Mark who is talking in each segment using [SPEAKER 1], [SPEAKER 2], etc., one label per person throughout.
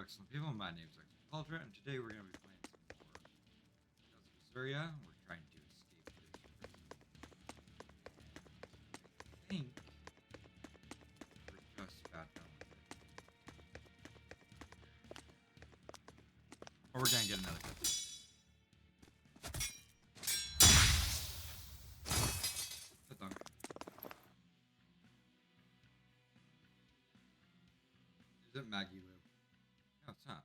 [SPEAKER 1] excellent people. My name is Ultra, and today we're going to be playing some more Tales of Berseria. We're trying to escape this prison. And I think we're just about done with it. Or we're going to get another cutscene. Is it Maggie Lou? No, it's not.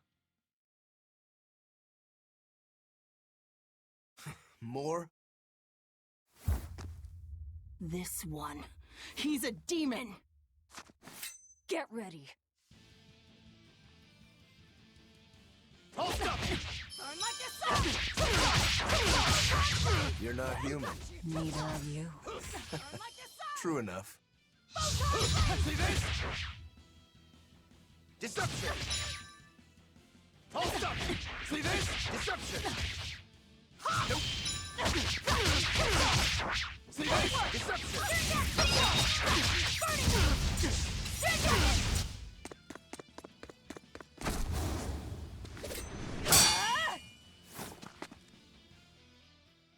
[SPEAKER 2] More?
[SPEAKER 3] This one. He's a demon! Get ready.
[SPEAKER 2] Hold up!
[SPEAKER 3] Burn like a
[SPEAKER 2] You're not human.
[SPEAKER 3] Neither are you.
[SPEAKER 2] True enough.
[SPEAKER 4] See this? Deception! Hold up! See this? Deception! Nope! See this? Deception!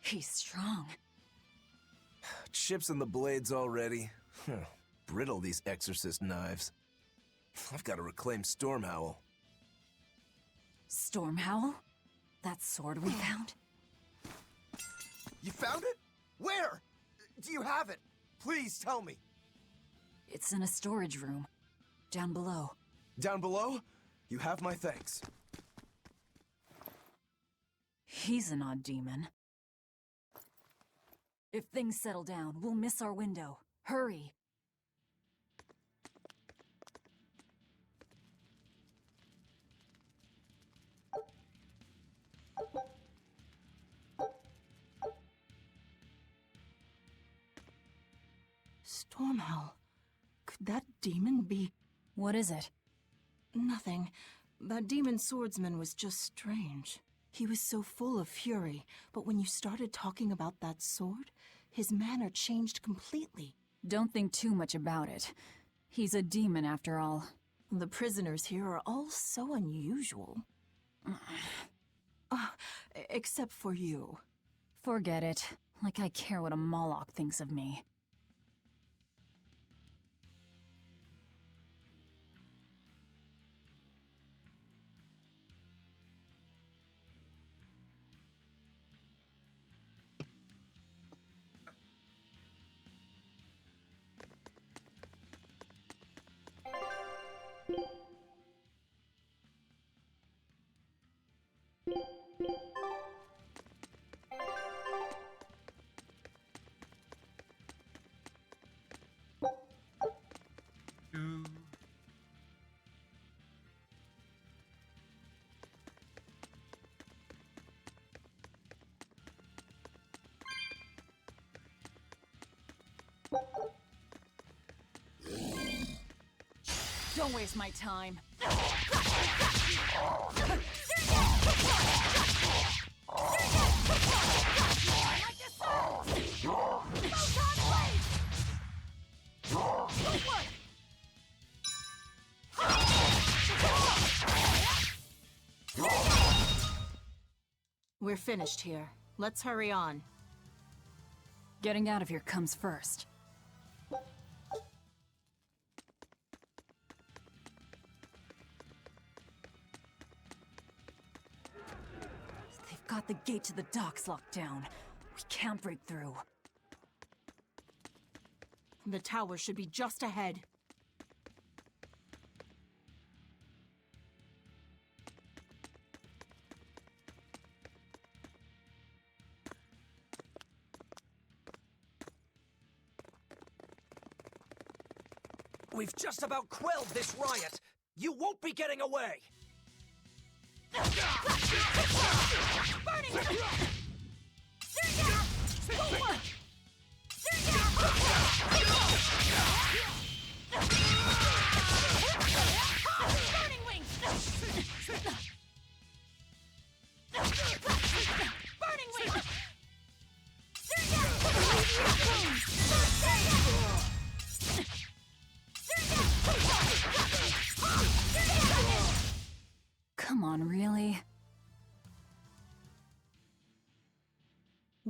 [SPEAKER 3] He's strong.
[SPEAKER 2] Chips in the blades already. Brittle, these exorcist knives. I've got to reclaim Stormhowl.
[SPEAKER 3] Stormhowl? That sword we found?
[SPEAKER 4] You found it? Where? Do you have it? Please tell me.
[SPEAKER 3] It's in a storage room. Down below.
[SPEAKER 2] Down below? You have my thanks.
[SPEAKER 3] He's an odd demon. If things settle down, we'll miss our window. Hurry!
[SPEAKER 5] Stormhowl. Could that demon be...
[SPEAKER 3] What is it?
[SPEAKER 5] Nothing. That demon swordsman was just strange. He was so full of fury, but when you started talking about that sword, his manner changed completely.
[SPEAKER 3] Don't think too much about it. He's a demon after all.
[SPEAKER 5] The prisoners here are all so unusual. Except for you.
[SPEAKER 3] Forget it. Like I care what a Moloch thinks of me.
[SPEAKER 1] Two.
[SPEAKER 3] Don't waste my time.
[SPEAKER 5] We're finished here. Let's hurry on.
[SPEAKER 3] Getting out of here comes first. They've got the gate to the docks locked down. We can't break through.
[SPEAKER 5] The tower should be just ahead.
[SPEAKER 4] We've just about quelled this riot. You won't be getting away.
[SPEAKER 3] Burning! Burning wings! Burning wings!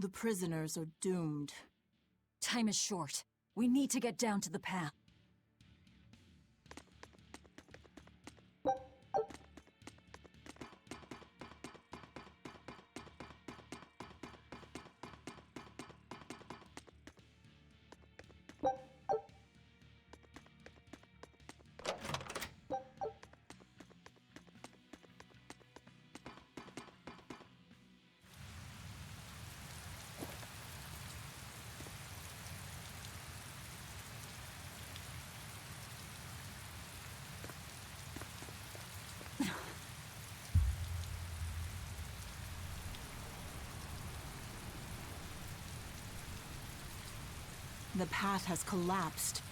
[SPEAKER 5] The prisoners are doomed.
[SPEAKER 3] Time is short. We need to get down to the path.
[SPEAKER 5] The path has collapsed.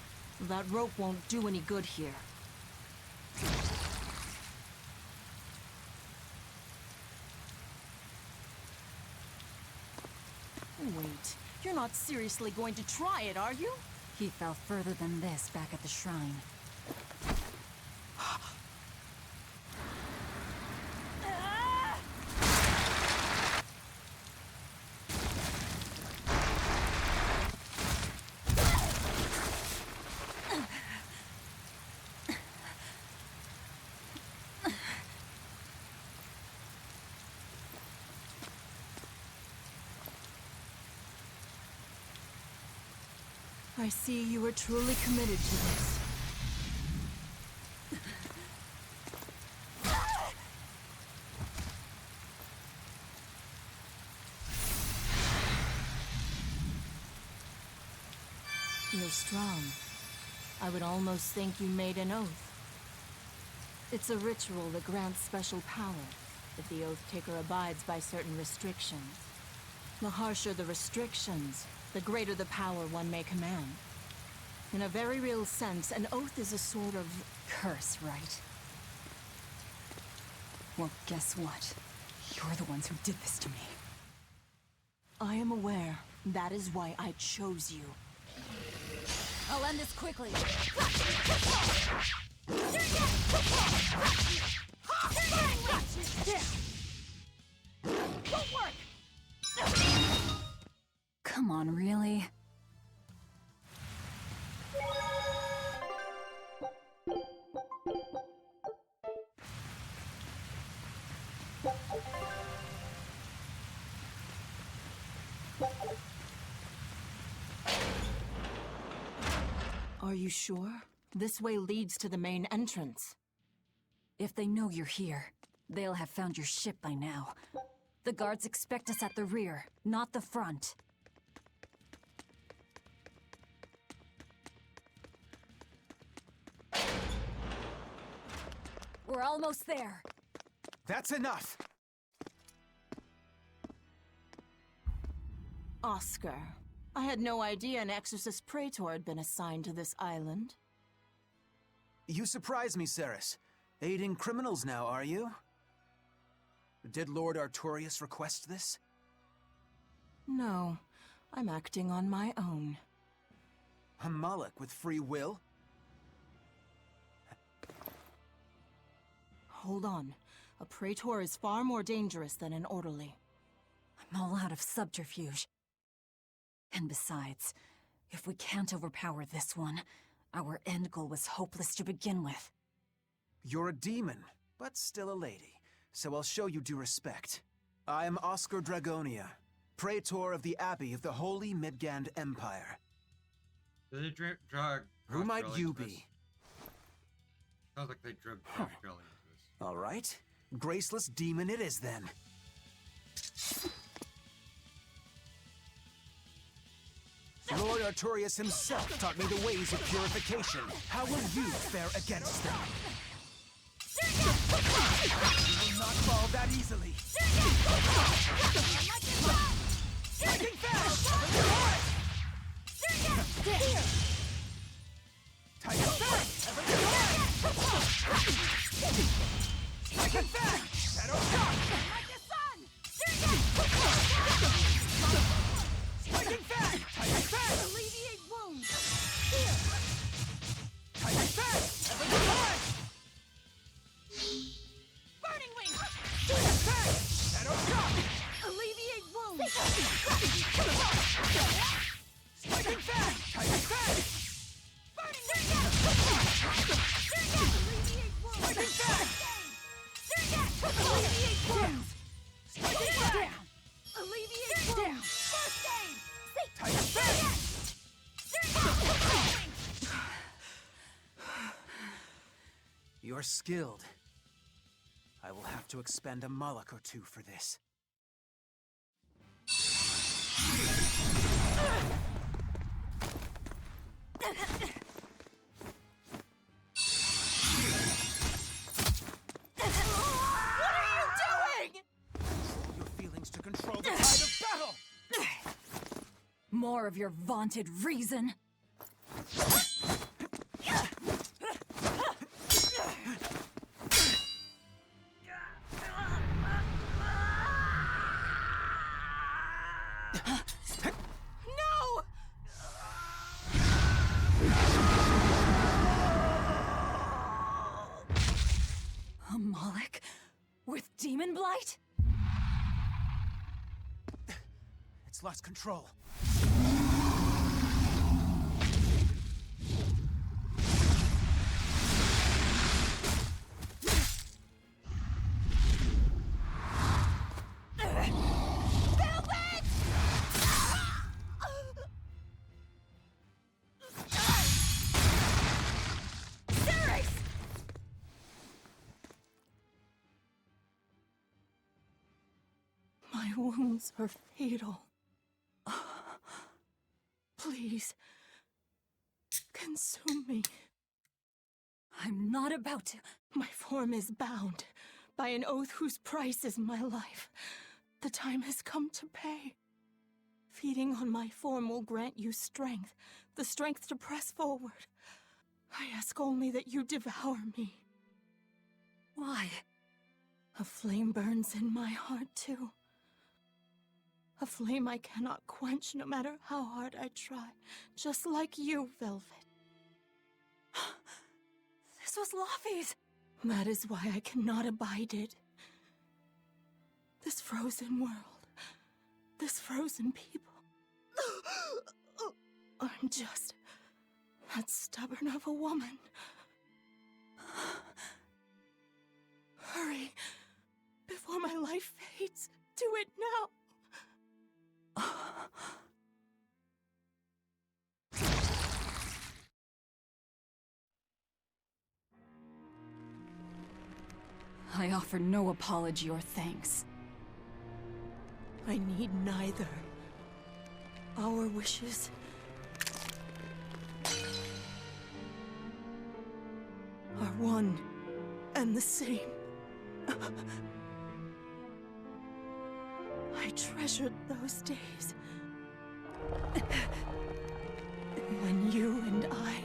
[SPEAKER 5] That rope won't do any good here. Wait, you're not seriously going to try it, are you?
[SPEAKER 3] He fell further than this back at the shrine.
[SPEAKER 5] I see you are truly committed to this. You're strong. I would almost think you made an oath. It's a ritual that grants special power if the oath taker abides by certain restrictions. The harsher the restrictions, the greater the power one may command. In a very real sense, an oath is a sort of
[SPEAKER 3] Curse, right? Well, guess what? You're the ones who did this to me.
[SPEAKER 5] I am aware. That is why I chose you.
[SPEAKER 3] I'll end this quickly. Come on, really?
[SPEAKER 5] Are you sure? This way leads to the main entrance.
[SPEAKER 3] If they know you're here, they'll have found your ship by now. The guards expect us at the rear, not the front. We're almost there.
[SPEAKER 4] That's enough!
[SPEAKER 5] Oscar, I had no idea an Exorcist Praetor had been assigned to this island.
[SPEAKER 4] You surprise me, Ceres. Aiding criminals now, are you? Did Lord Artorius request this?
[SPEAKER 5] No, I'm acting on my own.
[SPEAKER 4] A Moloch with free will?
[SPEAKER 5] Hold on. A Praetor is far more dangerous than an orderly.
[SPEAKER 3] I'm all out of subterfuge. And besides, if we can't overpower this one, our end goal was hopeless to begin with.
[SPEAKER 4] You're a demon, but still a lady, so I'll show you due respect. I am Oscar Dragonia, Praetor of the Abbey of the Holy Midgand Empire.
[SPEAKER 1] Did they drag
[SPEAKER 4] Who might
[SPEAKER 1] Crossbelly
[SPEAKER 4] you
[SPEAKER 1] into
[SPEAKER 4] be?
[SPEAKER 1] this? Sounds like they drug Crossbelly into this.
[SPEAKER 4] All right. Graceless demon it is, then. Lord Artorius himself taught me the ways of purification. How will you fare against them? You will not fall that easily. Lightning fast! Tiger fast! Lightning fast! Shadow shot! Lightning fast! Tiger fast!
[SPEAKER 5] Alleviate wounds!
[SPEAKER 4] Tiger fast! Ever alive!
[SPEAKER 5] Burning wing!
[SPEAKER 4] Tiger fast! Shadow shot!
[SPEAKER 5] Alleviate wounds!
[SPEAKER 4] You're skilled. I will have to expend a Moloch or two for this.
[SPEAKER 5] What are you doing?
[SPEAKER 4] Control your feelings to control the tide of battle!
[SPEAKER 3] More of your vaunted reason.
[SPEAKER 5] No!
[SPEAKER 3] A Moloch? With demon blight?
[SPEAKER 4] It's lost control.
[SPEAKER 5] My wounds are fatal. Please, consume me.
[SPEAKER 3] I'm not about to.
[SPEAKER 5] My form is bound by an oath whose price is my life. The time has come to pay. Feeding on my form will grant you strength, the strength to press forward. I ask only that you devour me.
[SPEAKER 3] Why?
[SPEAKER 5] A flame burns in my heart, too. A flame I cannot quench no matter how hard I try. Just like you, Velvet.
[SPEAKER 3] This was Laufey's.
[SPEAKER 5] That is why I cannot abide it. This frozen world. This frozen people. I'm just that stubborn of a woman. Hurry, before my life fades. Do it now.
[SPEAKER 3] I offer no apology or thanks.
[SPEAKER 5] I need neither. Our wishes are one and the same. I treasured those days when you and I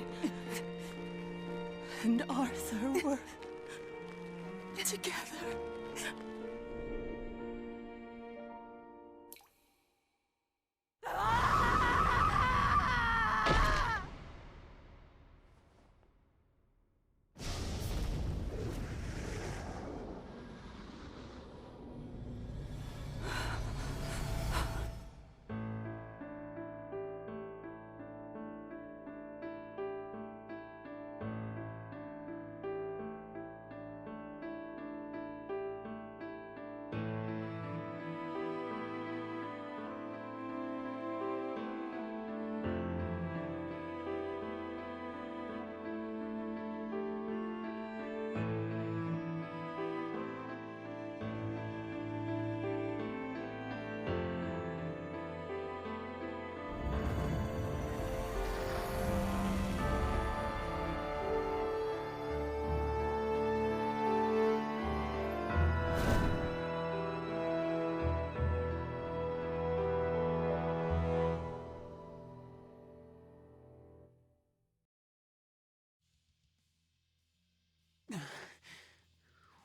[SPEAKER 5] and Arthur were together.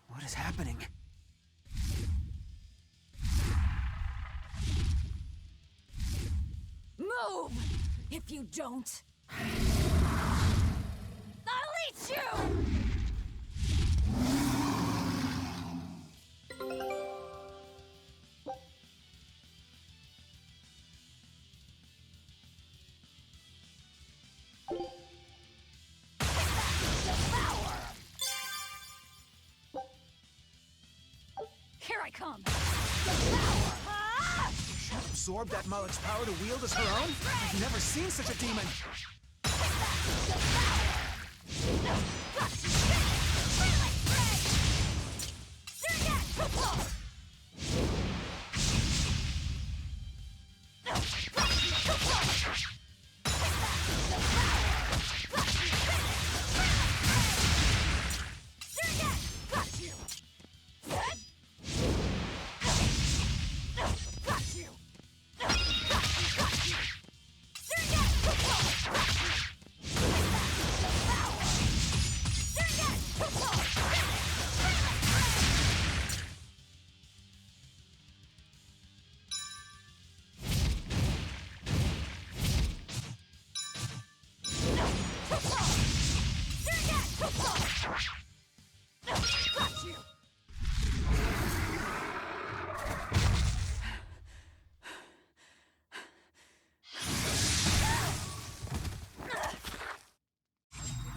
[SPEAKER 4] What is happening?
[SPEAKER 3] Move! If you don't, I'll eat you! Here I come!
[SPEAKER 4] She absorbed that Moloch's power to wield as her own? I've never seen such a demon!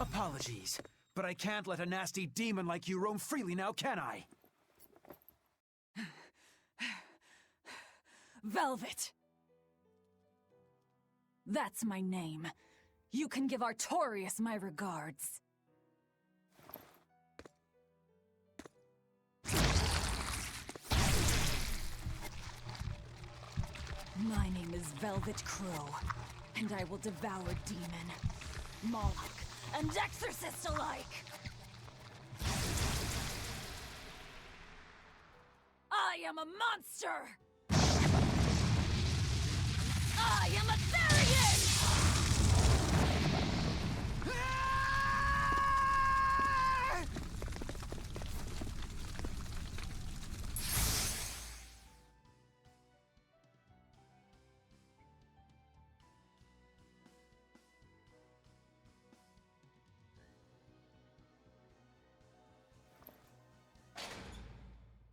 [SPEAKER 4] Apologies, but I can't let a nasty demon like you roam freely now, can I?
[SPEAKER 3] Velvet! That's my name. You can give Artorias my regards. My name is Velvet Crow, and I will devour demon, Moloch, and exorcist alike! I am a monster! I am a Therian!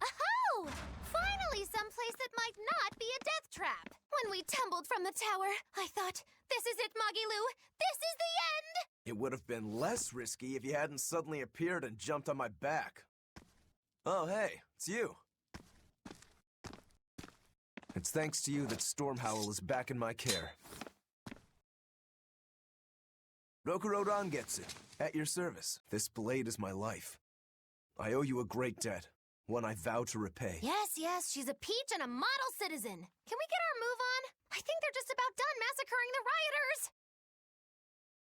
[SPEAKER 6] Oh! Finally someplace that might not be a death trap! When we tumbled from the tower, I thought, this is it, Magilu! This is the end!
[SPEAKER 2] It would have been less risky if you hadn't suddenly appeared and jumped on my back. Oh, hey, it's you. It's thanks to you that Stormhowl is back in my care. Rokuro Rangetsu, at your service. This blade is my life. I owe you a great debt, one I vow to repay.
[SPEAKER 6] Yes, she's a peach and a model citizen. Can we get our move on? I think they're just about done massacring the rioters!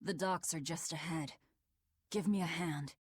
[SPEAKER 3] The docks are just ahead. Give me a hand.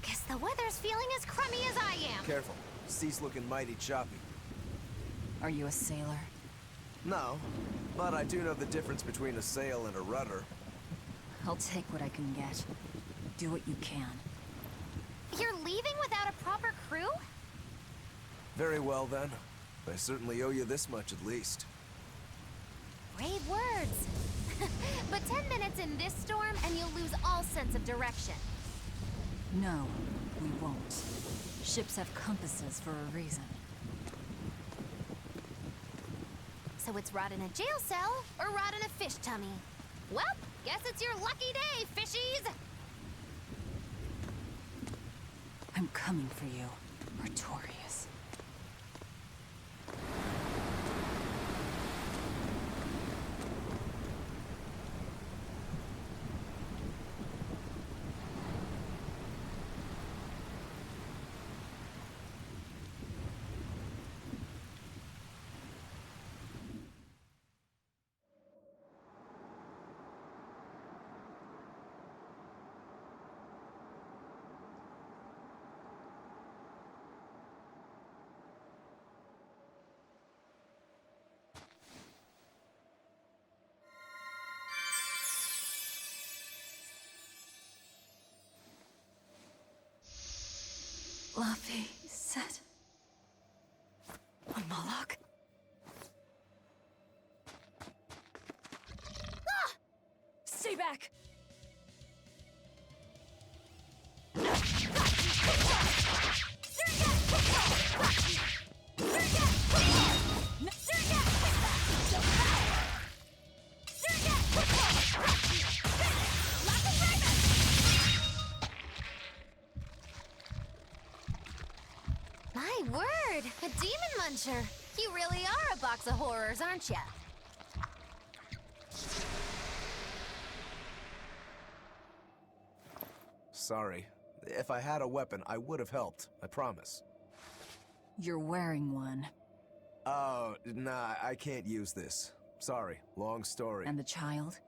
[SPEAKER 6] Guess the weather's feeling as crummy as I am.
[SPEAKER 2] Careful, sea's looking mighty choppy.
[SPEAKER 3] Are you a sailor?
[SPEAKER 2] No, but I do know the difference between a sail and a rudder.
[SPEAKER 3] I'll take what I can get. Do what you can.
[SPEAKER 6] You're leaving without a proper crew?
[SPEAKER 2] Very well then. I certainly owe you this much at least.
[SPEAKER 6] Brave words. But 10 minutes in this storm and you'll lose all sense of direction.
[SPEAKER 3] No, we won't. Ships have compasses for a reason.
[SPEAKER 6] So it's rot in a jail cell or rot in a fish tummy? Well, guess it's your lucky day, fishies!
[SPEAKER 3] I'm coming for you, Artorias. Luffy said... a Moloch?
[SPEAKER 6] Ah!
[SPEAKER 3] Stay back!
[SPEAKER 6] My word, a demon muncher. You really are a box of horrors, aren't ya?
[SPEAKER 2] Sorry. If I had a weapon, I would have helped. I promise.
[SPEAKER 3] You're wearing one.
[SPEAKER 2] Oh, nah, I can't use this. Sorry, long story.
[SPEAKER 3] And the child?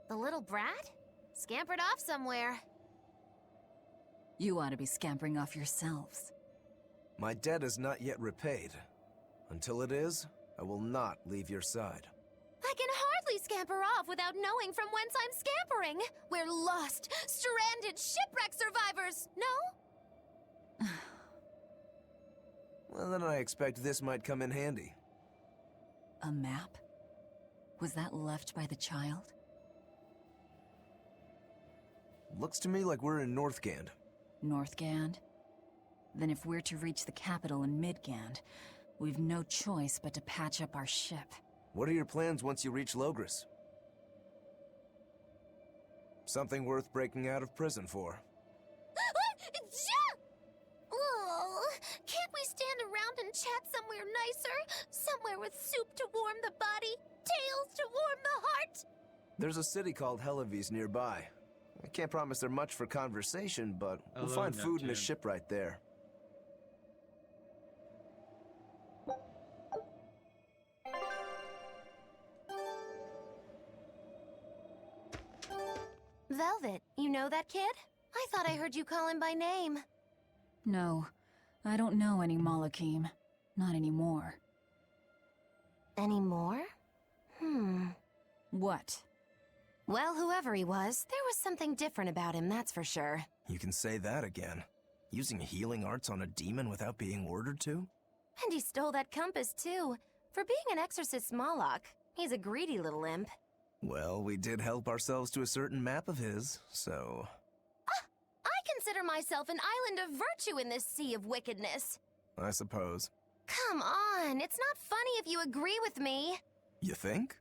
[SPEAKER 6] The little brat? Scampered off somewhere.
[SPEAKER 3] You ought to be scampering off yourselves.
[SPEAKER 2] My debt is not yet repaid. Until it is, I will not leave your side.
[SPEAKER 6] I can easily scamper off without knowing from whence I'm scampering. We're lost, stranded shipwreck survivors, no?
[SPEAKER 2] Well, then I expect this might come in handy.
[SPEAKER 3] A map? Was that left by the child?
[SPEAKER 2] Looks to me like we're in Northgand.
[SPEAKER 3] Northgand? Then if we're to reach the capital in Midgand, we've no choice but to patch up our ship.
[SPEAKER 2] What are your plans once you reach Logris? Something worth breaking out of prison for.
[SPEAKER 6] Oh, can't we stand around and chat somewhere nicer? Somewhere with soup to warm the body, tales to warm the heart?
[SPEAKER 2] There's a city called Helavis nearby. I can't promise they're much for conversation, but we'll
[SPEAKER 1] Hello,
[SPEAKER 2] find food in a
[SPEAKER 1] Neptune.
[SPEAKER 2] ship right there.
[SPEAKER 6] Velvet, you know that kid? I thought I heard you call him by name.
[SPEAKER 3] No, I don't know any Malakim. Not anymore.
[SPEAKER 6] Anymore?
[SPEAKER 3] What?
[SPEAKER 6] Well, whoever he was, there was something different about him, that's for sure.
[SPEAKER 2] You can say that again. Using healing arts on a demon without being ordered to?
[SPEAKER 6] And he stole that compass, too. For being an exorcist Moloch, he's a greedy little imp.
[SPEAKER 2] Well, we did help ourselves to a certain map of his, so...
[SPEAKER 6] I consider myself an island of virtue in this sea of wickedness.
[SPEAKER 2] I suppose.
[SPEAKER 6] Come on, it's not funny if you agree with me.
[SPEAKER 2] You think?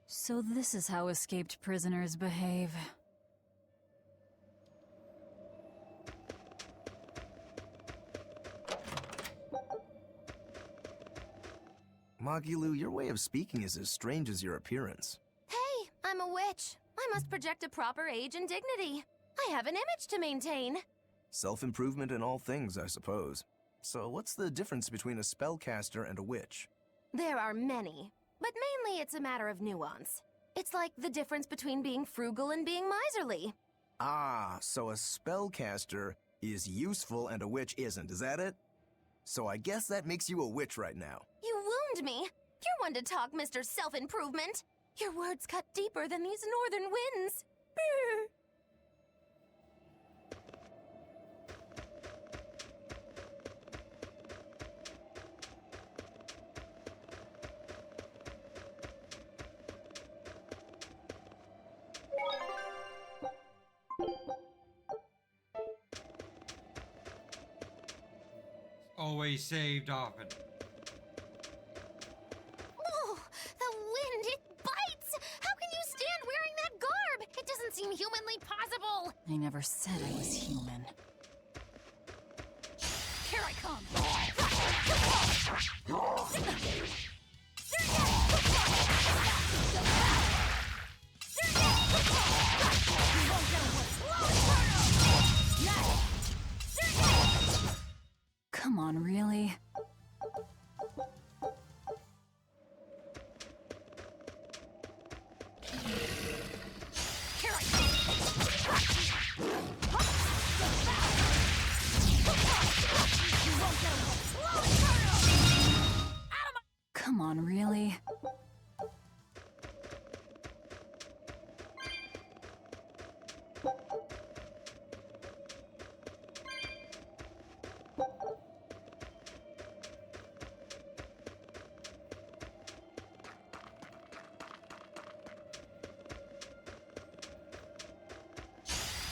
[SPEAKER 3] So this is how escaped prisoners behave.
[SPEAKER 2] Magilu, your way of speaking is as strange as your appearance.
[SPEAKER 6] Hey, I'm a witch. I must project a proper age and dignity. I have an image to maintain.
[SPEAKER 2] Self-improvement in all things, I suppose. So what's the difference between a spellcaster and a witch?
[SPEAKER 6] There are many, but mainly it's a matter of nuance. It's like the difference between being frugal and being miserly.
[SPEAKER 2] Ah, so a spellcaster is useful and a witch isn't, is that it? So I guess that makes you a witch right now.
[SPEAKER 6] You wound me. You're one to talk, Mr. Self-Improvement. Your words cut deeper than these northern winds. Brr.
[SPEAKER 1] Always saved often.
[SPEAKER 6] Oh, the wind, it bites! How can you stand wearing that garb? It doesn't seem humanly possible.
[SPEAKER 3] I never said I was human. Here I come! Come on, really? Come on, really?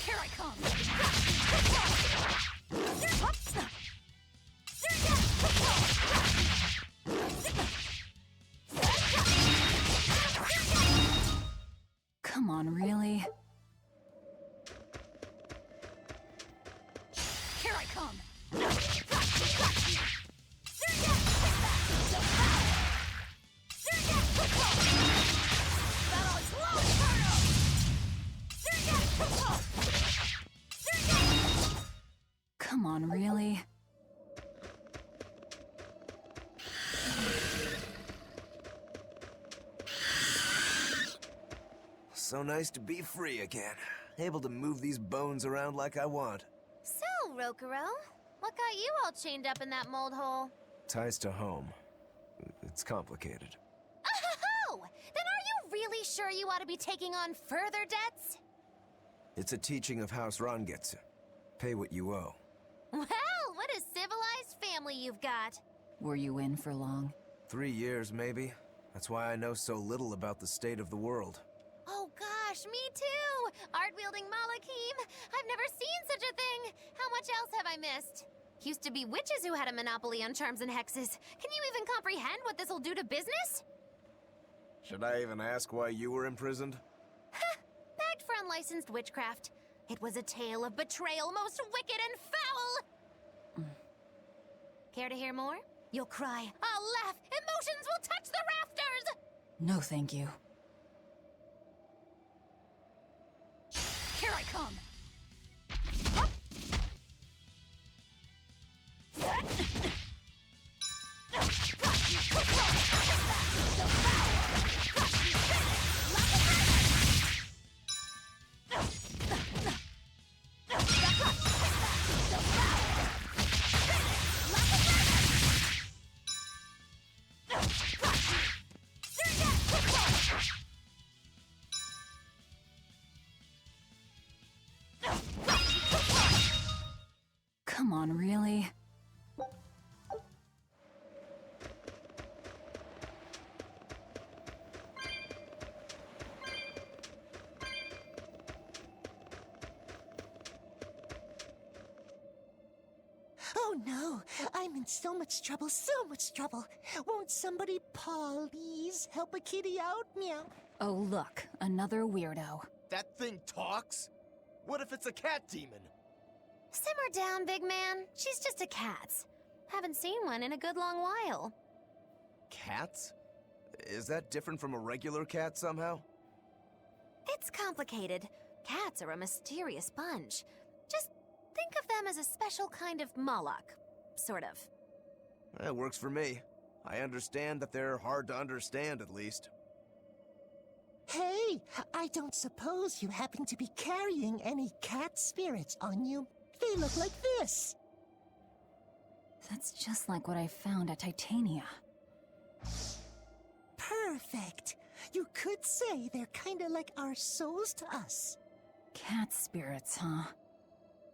[SPEAKER 3] Here I come! Come on, really? Here I come! Come on, really?
[SPEAKER 2] So nice to be free again. Able to move these bones around like I want.
[SPEAKER 6] So, Rokuro, what got you all chained up in that mold hole?
[SPEAKER 2] Ties to home. It's complicated.
[SPEAKER 6] Oh! Then are you want to be taking on further debts?
[SPEAKER 2] It's a teaching of House Rangetsu. Pay what you owe.
[SPEAKER 6] Well, what a civilized family you've got.
[SPEAKER 3] Were you in for long?
[SPEAKER 2] 3 years, maybe. That's why I know so little about the state of the world.
[SPEAKER 6] Oh gosh, me too! Art-wielding Malakim! I've never seen such a thing! How much else have I missed? Used to be witches who had a monopoly on charms and hexes. Can you even comprehend what this'll do to business?
[SPEAKER 2] Should I even ask why you were imprisoned?
[SPEAKER 6] Bagged for unlicensed witchcraft. It was a tale of betrayal most wicked and foul! Care to hear more? You'll cry, I'll laugh, emotions will touch the rafters!
[SPEAKER 3] No, thank you. Here I come! Come on, really?
[SPEAKER 7] Oh no, I'm in so much trouble, so much trouble. Won't somebody please help a kitty out? Meow.
[SPEAKER 3] Oh, look, another weirdo.
[SPEAKER 2] That thing talks? What if it's a cat demon?
[SPEAKER 6] Simmer down, big man. She's just a cat. Haven't seen one in a good long while.
[SPEAKER 2] Cats? Is that different from a regular cat somehow?
[SPEAKER 6] It's complicated. Cats are a mysterious bunch. Just think of them as a special kind of Moloch. Sort of.
[SPEAKER 2] That works for me. I understand that they're hard to understand, at least.
[SPEAKER 7] Hey, I don't suppose you happen to be carrying any cat spirits on you? They look like this.
[SPEAKER 3] That's just like what I found at Titania.
[SPEAKER 7] Perfect. You could say they're kinda like our souls to us.
[SPEAKER 3] Cat spirits, huh?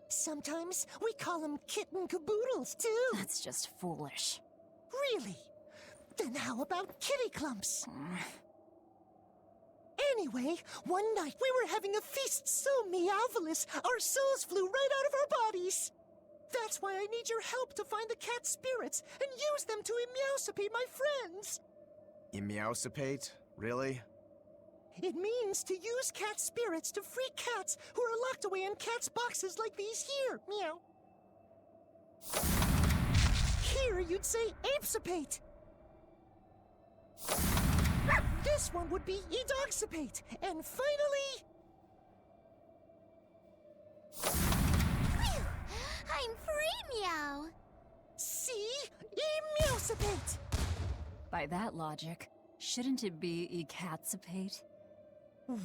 [SPEAKER 7] Sometimes we call them kitten caboodles, too.
[SPEAKER 3] That's just foolish.
[SPEAKER 7] Really? Then how about kitty clumps? Anyway, one night we were having a feast so meowvelous, our souls flew right out of our bodies. That's why I need your help to find the cat spirits and use them to emeowsipate my friends.
[SPEAKER 2] Emeowsipate? Really?
[SPEAKER 7] It means to use cat spirits to free cats who are locked away in cats' boxes like these here. Meow. Here you'd say apesipate. This one would be edoxipate. And finally...
[SPEAKER 6] Phew! I'm free, meow!
[SPEAKER 7] see? Emeowsipate.
[SPEAKER 3] By that logic, shouldn't it be ecatsipate?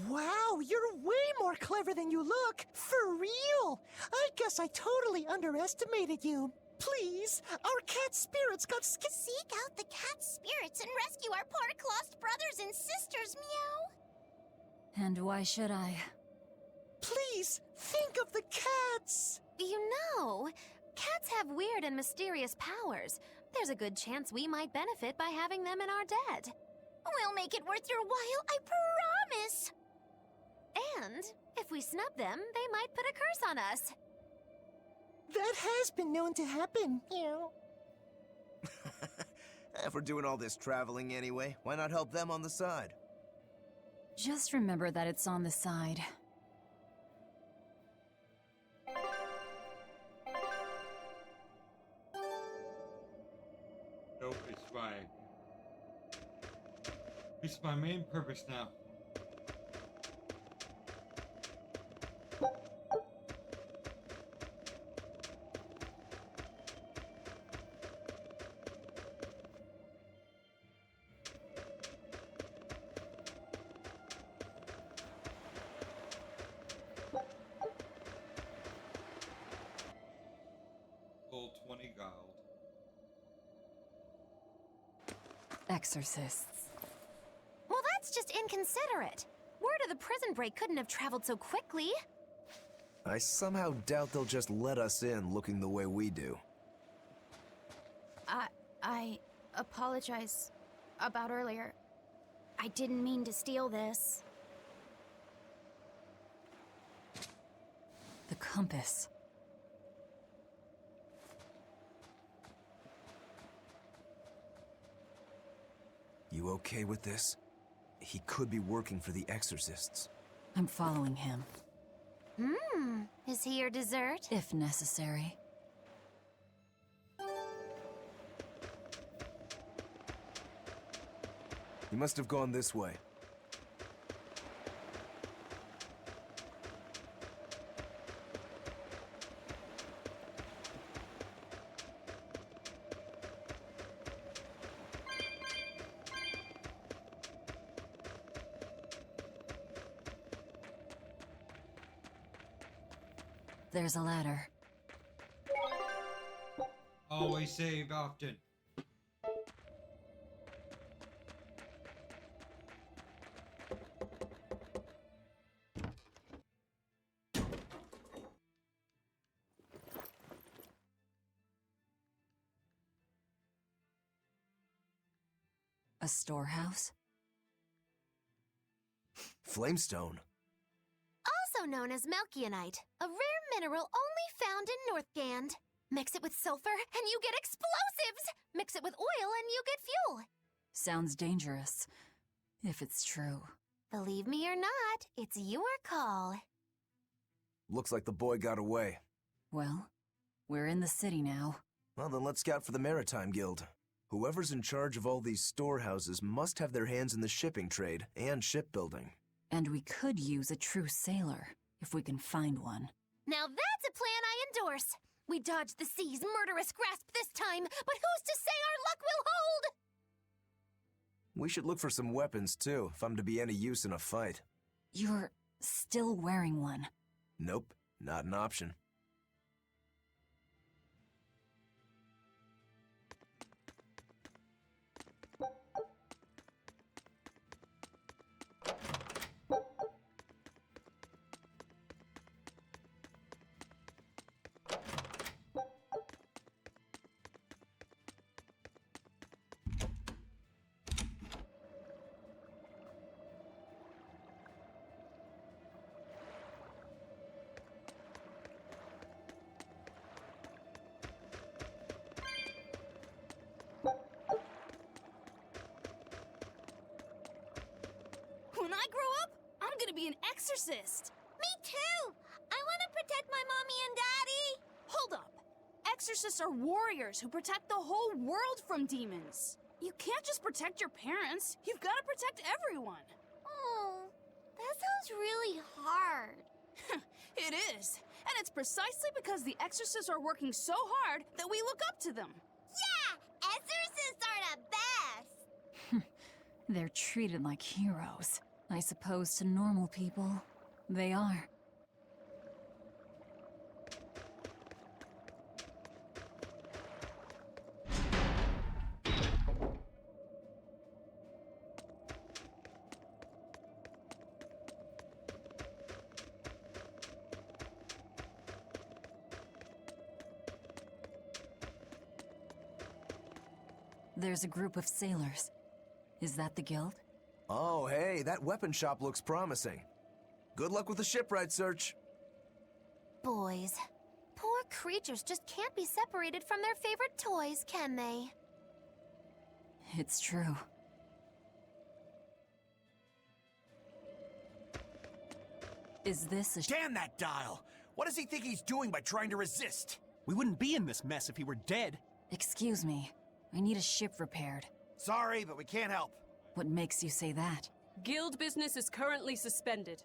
[SPEAKER 7] Wow, you're way more clever than you look. For real. I guess I totally underestimated you. Please, our cat spirits got
[SPEAKER 6] Seek out the cat spirits and rescue our poor lost brothers and sisters, meow!
[SPEAKER 3] And why should I?
[SPEAKER 7] Please, think of the cats.
[SPEAKER 6] You know, cats have weird and mysterious powers. There's a good chance we might benefit by having them in our debt. We'll make it worth your while, I promise! And if we snub them, they might put a curse on us.
[SPEAKER 7] That has been known to happen. Meow.
[SPEAKER 2] If we're doing all this traveling anyway, why not help them on the side?
[SPEAKER 3] Just remember that it's on the side.
[SPEAKER 1] Nope, it's fine. It's my main purpose now. Full 20 gold.
[SPEAKER 3] Exorcists.
[SPEAKER 6] Well, that's just inconsiderate. Word of the prison break couldn't have traveled so quickly.
[SPEAKER 2] I somehow doubt they'll just let us in looking the way we do.
[SPEAKER 6] I apologize about earlier. I didn't mean to steal this.
[SPEAKER 3] The compass.
[SPEAKER 2] You okay with this? He could be working for the exorcists.
[SPEAKER 3] I'm following him,
[SPEAKER 6] Is he your dessert?
[SPEAKER 3] if necessary.
[SPEAKER 2] He must have gone this way.
[SPEAKER 3] There's a ladder.
[SPEAKER 1] Always save often.
[SPEAKER 3] A storehouse?
[SPEAKER 2] Flamestone.
[SPEAKER 6] Also known as Melkionite, a rare mineral only found in Northgand. Mix it with sulfur and you get explosives! Mix it with oil and you get fuel!
[SPEAKER 3] Sounds dangerous, if it's true.
[SPEAKER 6] Believe me or not, it's your call.
[SPEAKER 2] Looks like the boy got away.
[SPEAKER 3] Well, we're in the city now.
[SPEAKER 2] Well, then let's scout for the Maritime Guild. Whoever's in charge of all these storehouses must have their hands in the shipping trade and shipbuilding.
[SPEAKER 3] And we could use a true sailor, if we can find one.
[SPEAKER 6] Now that's a plan I endorse! We dodged the sea's murderous grasp this time, but who's to say our luck will hold?
[SPEAKER 2] We should look for some weapons, too, if I'm to be any use in a fight.
[SPEAKER 3] You're still wearing one.
[SPEAKER 2] Nope, not an option.
[SPEAKER 8] When I grow up, I'm gonna be an exorcist.
[SPEAKER 6] Me too! I want to protect my mommy and daddy!
[SPEAKER 8] Hold up. Exorcists are warriors who protect the whole world from demons. You can't just protect your parents. You've got to protect everyone.
[SPEAKER 6] Oh, that sounds really hard.
[SPEAKER 8] It is. And it's precisely because the exorcists are working so hard that we look up to them.
[SPEAKER 6] Yeah! Exorcists are the best!
[SPEAKER 3] They're treated like heroes. I suppose to normal people, they are. There's a group of sailors. Is that the guild?
[SPEAKER 2] Oh, hey, that weapon shop looks promising. Good luck with the shipwright search.
[SPEAKER 6] Boys. Poor creatures just can't be separated from their favorite toys, can they?
[SPEAKER 3] It's true. Is this a
[SPEAKER 9] Damn that dial! What does he think he's doing by trying to resist? We wouldn't be in this mess if he were dead.
[SPEAKER 3] Excuse me. I need a ship repaired.
[SPEAKER 9] Sorry, but we can't help.
[SPEAKER 3] What makes you say that?
[SPEAKER 10] Guild business is currently suspended.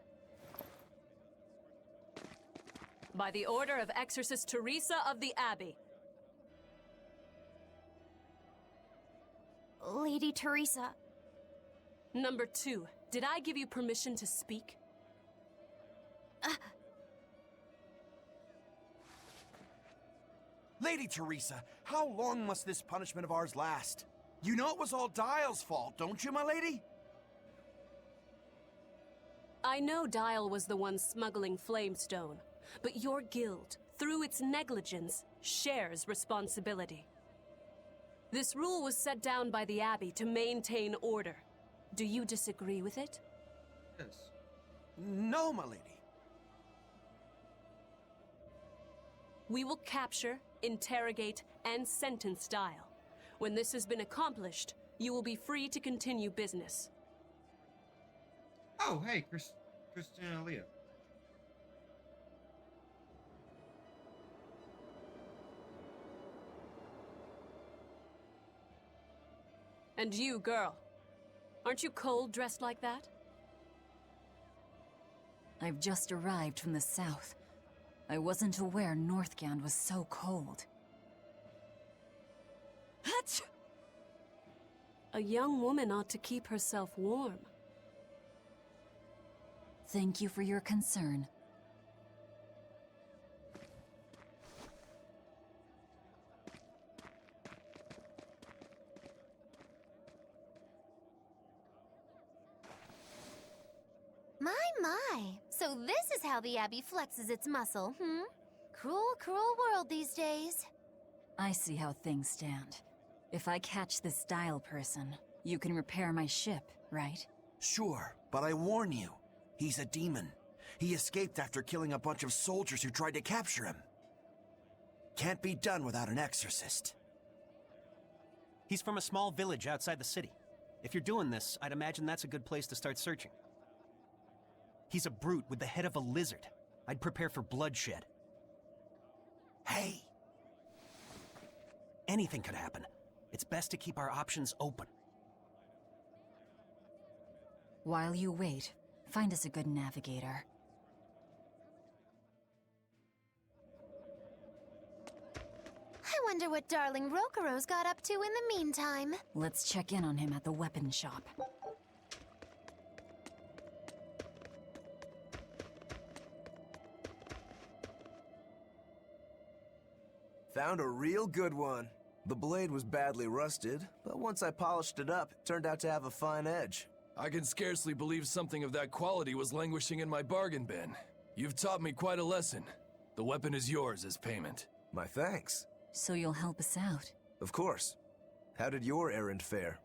[SPEAKER 10] By the order of Exorcist Teresa of the Abbey.
[SPEAKER 6] Lady Teresa.
[SPEAKER 10] Number 2, did I give you permission to speak?
[SPEAKER 9] Lady Teresa, how long must this punishment of ours last? You know it was all Dial's fault, don't you, my lady?
[SPEAKER 10] I know Dial was the one smuggling Flamestone, but your guild, through its negligence, shares responsibility. This rule was set down by the Abbey to maintain order. Do you disagree with it?
[SPEAKER 1] Yes.
[SPEAKER 9] No, my lady.
[SPEAKER 10] We will capture, interrogate, and sentence Dial. When this has been accomplished, you will be free to continue business.
[SPEAKER 1] Oh, hey, Christina Leah.
[SPEAKER 10] And you, girl. Aren't you cold dressed like that?
[SPEAKER 3] I've just arrived from the south. I wasn't aware Northgand was so cold. Hatch!
[SPEAKER 10] A young woman ought to keep herself warm.
[SPEAKER 3] Thank you for your concern.
[SPEAKER 6] My. So this is how the Abbey flexes its muscle, hmm? Cruel, cruel world these days.
[SPEAKER 3] I see how things stand. If I catch this Dial person, you can repair my ship, right?
[SPEAKER 9] Sure, but I warn you, he's a demon. He escaped after killing a bunch of soldiers who tried to capture him. Can't be done without an exorcist.
[SPEAKER 11] He's from a small village outside the city. If you're doing this, I'd imagine that's a good place to start searching. He's a brute with the head of a lizard. I'd prepare for bloodshed.
[SPEAKER 9] Hey!
[SPEAKER 11] Anything could happen. It's best to keep our options open.
[SPEAKER 3] While you wait, find us a good navigator.
[SPEAKER 6] I wonder what darling Rokuro's got up to in the meantime.
[SPEAKER 3] Let's check in on him at the weapon shop.
[SPEAKER 2] Found a real good one. The blade was badly rusted, but once I polished it up, it turned out to have a fine edge.
[SPEAKER 12] I can scarcely believe something of that quality was languishing in my bargain bin. You've taught me quite a lesson. The weapon is yours as payment.
[SPEAKER 2] My thanks.
[SPEAKER 3] So you'll help us out?
[SPEAKER 2] Of course. How did your errand fare?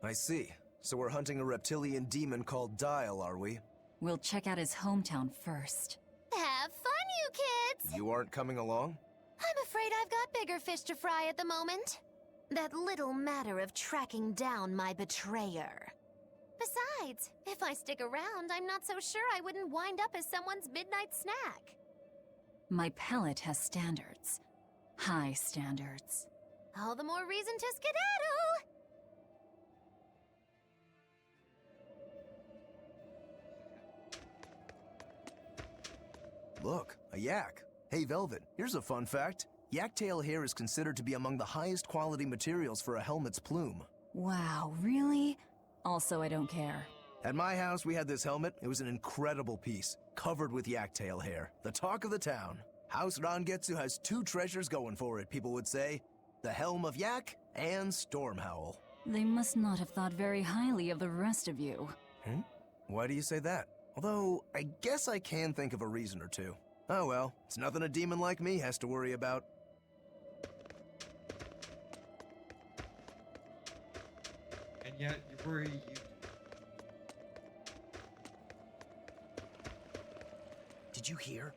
[SPEAKER 2] I see. So we're hunting a reptilian demon called Dial, are we?
[SPEAKER 3] We'll check out his hometown first.
[SPEAKER 6] Have fun, you kids!
[SPEAKER 2] You aren't coming along?
[SPEAKER 6] I'm afraid I've got bigger fish to fry at the moment. That little matter of tracking down my betrayer. Besides, if I stick around, I'm not so sure I wouldn't wind up as someone's midnight snack.
[SPEAKER 3] My palate has standards. High standards.
[SPEAKER 6] All the more reason to skedaddle!
[SPEAKER 2] Look, a yak. Hey, Velvet, here's a fun fact. Yak tail hair is considered to be among the highest quality materials for a helmet's plume.
[SPEAKER 3] Wow, really? Also, I don't care.
[SPEAKER 2] At my house, we had this helmet. It was an incredible piece, covered with yak tail hair. The talk of the town. House Rangetsu has two treasures going for it, people would say. The Helm of Yak and Stormhowl.
[SPEAKER 3] They must not have thought very highly of the rest of you.
[SPEAKER 2] Why do you say that? Although, I guess I can think of a reason or two. Oh well, it's nothing a demon like me has to worry about.
[SPEAKER 1] And yet, you worry you...
[SPEAKER 13] Did you hear?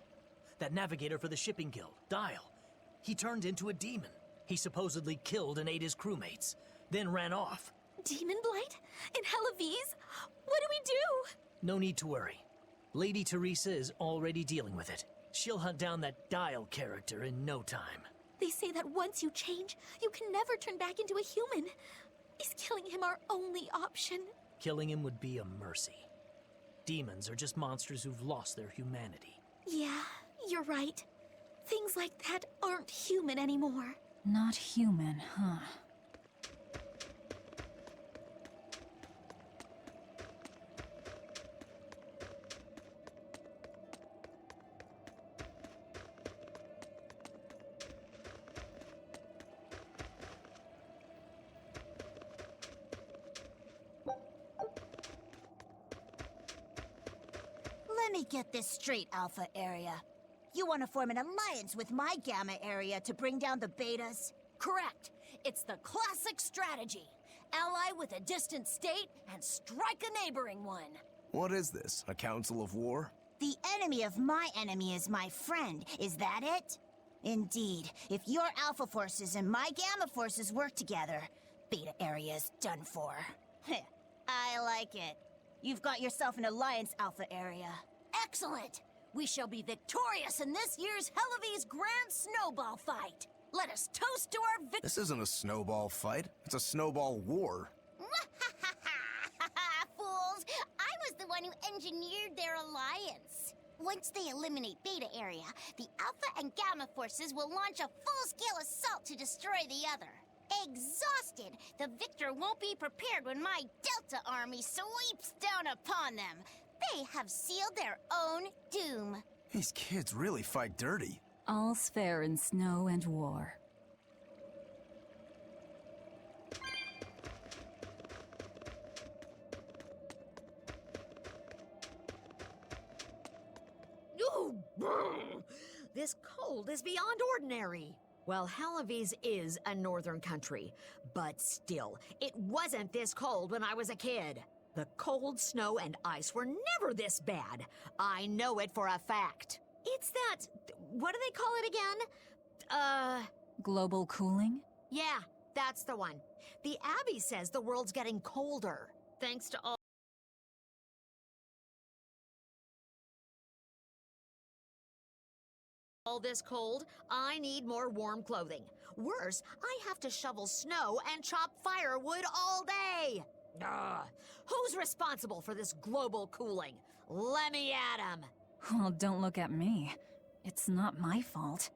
[SPEAKER 13] That navigator for the shipping guild, Dial. He turned into a demon. He supposedly killed and ate his crewmates, then ran off.
[SPEAKER 14] Demon Blight? In Halaviz? What do we do?
[SPEAKER 13] No need to worry. Lady Teresa is already dealing with it. She'll hunt down that Dial character in no time.
[SPEAKER 14] They say that once you change, you can never turn back into a human. Is killing him our only option?
[SPEAKER 13] Killing him would be a mercy. Demons are just monsters who've lost their humanity.
[SPEAKER 14] Yeah, you're right. Things like that aren't human anymore.
[SPEAKER 3] Not human, huh?
[SPEAKER 15] me get this straight, Alpha Area. You want to form an alliance with my Gamma Area to bring down the Betas?
[SPEAKER 16] Correct. It's the classic strategy. Ally with a distant state and strike a neighboring one.
[SPEAKER 2] What is this, a council of war?
[SPEAKER 15] The enemy of my enemy is my friend. Is that it? Indeed. If your Alpha forces and my Gamma forces work together, Beta Area is done for. I like it. You've got yourself an alliance, Alpha Area.
[SPEAKER 16] Excellent! We shall be victorious in this year's Hellevie's Grand Snowball Fight. Let us toast to our victory.
[SPEAKER 2] This isn't a snowball fight. It's a snowball war.
[SPEAKER 6] Fools! I was the one who engineered their alliance. Once they eliminate Beta Area, the Alpha and Gamma forces will launch a full-scale assault to destroy the other. Exhausted, the victor won't be prepared when my Delta army sweeps down upon them. They have sealed their own doom.
[SPEAKER 2] These kids really fight dirty.
[SPEAKER 3] All's fair in snow and war.
[SPEAKER 17] Ooh, this cold is beyond ordinary. Well, Hellevie's is a northern country, but still, it wasn't this cold when I was a kid. The cold, snow, and ice were never this bad. I know it for a fact. It's that... what do they call it again?
[SPEAKER 3] Global cooling?
[SPEAKER 17] Yeah, that's the one. The Abbey says the world's getting colder, thanks to all this cold. I need more warm clothing. Worse, I have to shovel snow and chop firewood all day. Ugh. Who's responsible for this global cooling? Let me at 'em.
[SPEAKER 3] Well, don't look at me. It's not my fault.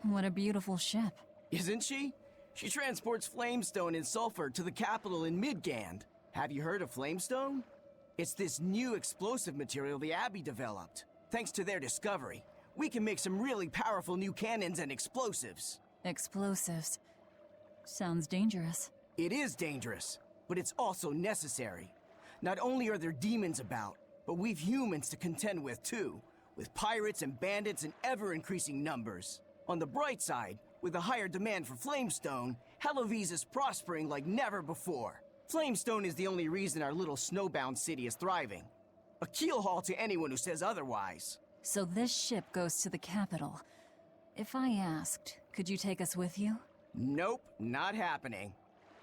[SPEAKER 3] What a beautiful ship.
[SPEAKER 18] Isn't she? She transports flamestone and sulfur to the capital in Midgand. Have you heard of flamestone? It's this new explosive material the Abbey developed. Thanks to their discovery, we can make some really powerful new cannons and explosives.
[SPEAKER 3] Explosives. Sounds dangerous.
[SPEAKER 18] It is dangerous, but it's also necessary. Not only are there demons about, but we've humans to contend with too, with pirates and bandits in ever-increasing numbers. On the bright side, with a higher demand for flamestone, Heloise is prospering like never before. Flamestone is the only reason our little snowbound city is thriving. A keelhaul to anyone who says otherwise.
[SPEAKER 3] So this ship goes to the capital. If I asked, could you take us with you?
[SPEAKER 18] Nope, not happening.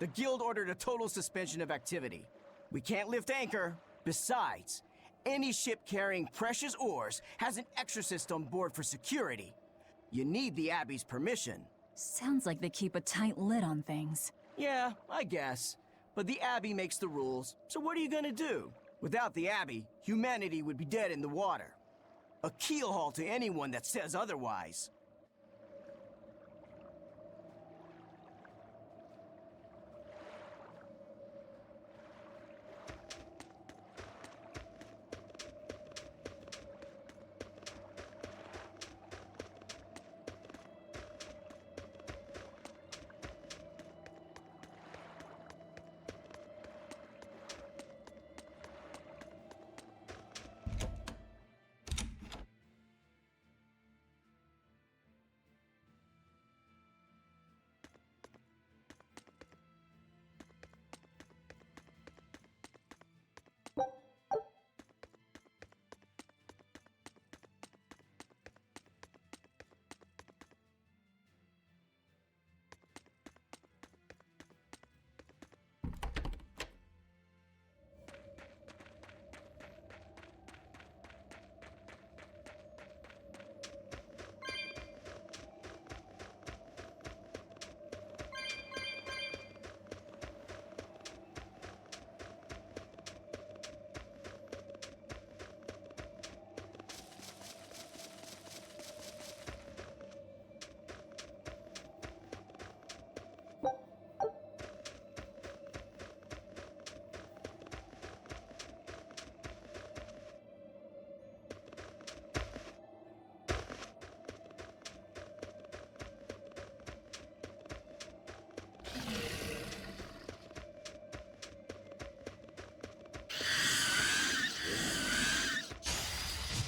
[SPEAKER 18] The guild ordered a total suspension of activity. We can't lift anchor. Besides, any ship carrying precious ores has an exorcist on board for security. You need the Abbey's permission.
[SPEAKER 3] Sounds like they keep a tight lid on things.
[SPEAKER 18] Yeah, I guess. But the Abbey makes the rules, so what are you gonna do? Without the Abbey, humanity would be dead in the water. A keelhaul to anyone that says otherwise.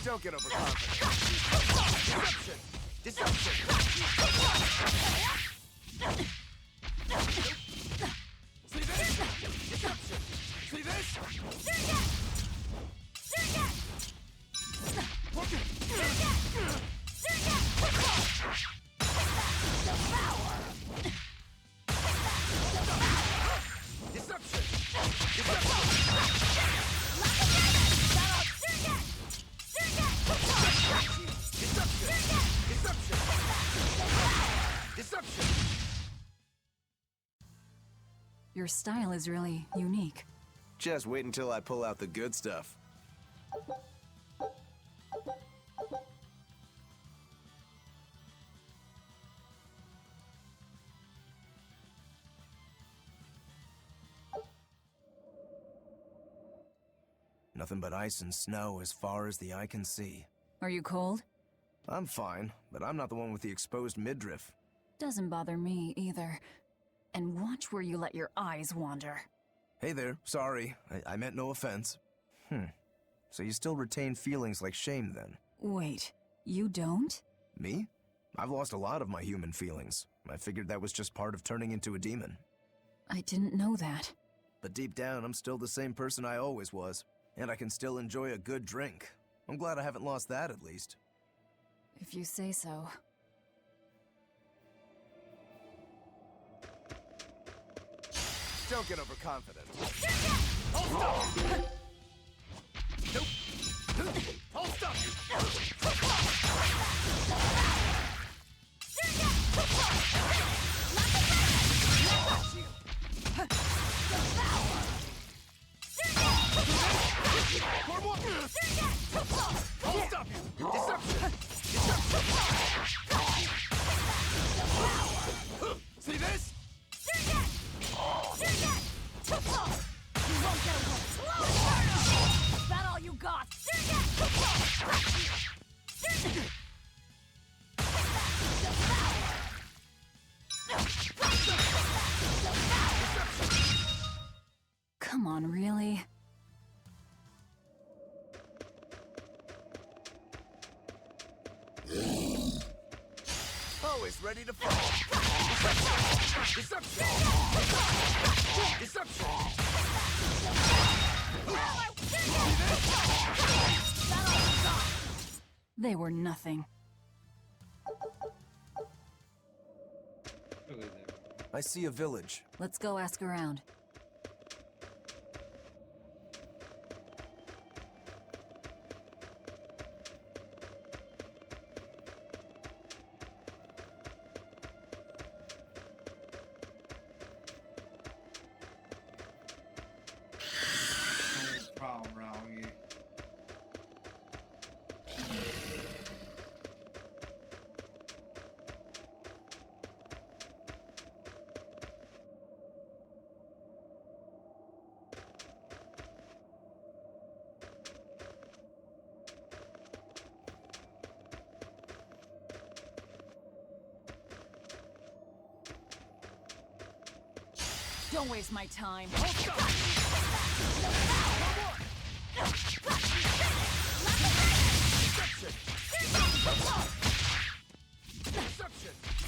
[SPEAKER 2] Don't get overconfident. Deception!
[SPEAKER 12] See this? Deception! See this?
[SPEAKER 3] Your style is really unique.
[SPEAKER 2] Just wait until I pull out the good stuff. Nothing but ice and snow as far as the eye can see.
[SPEAKER 3] Are you cold?
[SPEAKER 2] I'm fine, but I'm not the one with the exposed midriff.
[SPEAKER 3] Doesn't bother me either. And watch where you let your eyes wander.
[SPEAKER 2] Hey there, sorry. I meant no offense. So you still retain feelings like shame then?
[SPEAKER 3] Wait, you don't?
[SPEAKER 2] Me? I've lost a lot of my human feelings. I figured that was just part of turning into a demon.
[SPEAKER 3] I didn't know that.
[SPEAKER 2] But deep down, I'm still the same person I always was. And I can still enjoy a good drink. I'm glad I haven't lost that, at least.
[SPEAKER 3] If you say so.
[SPEAKER 2] Don't get overconfident.
[SPEAKER 12] Hold up! Nope! Hold up! Hold up! Deception! Deception!
[SPEAKER 8] You won't get away! Slow burn! Is that all you got?
[SPEAKER 3] Come on, really?
[SPEAKER 2] Always ready to fall. Deception! Deception!
[SPEAKER 3] They were nothing.
[SPEAKER 2] I see a village.
[SPEAKER 3] Let's go ask around. Don't waste my time.
[SPEAKER 2] Deception!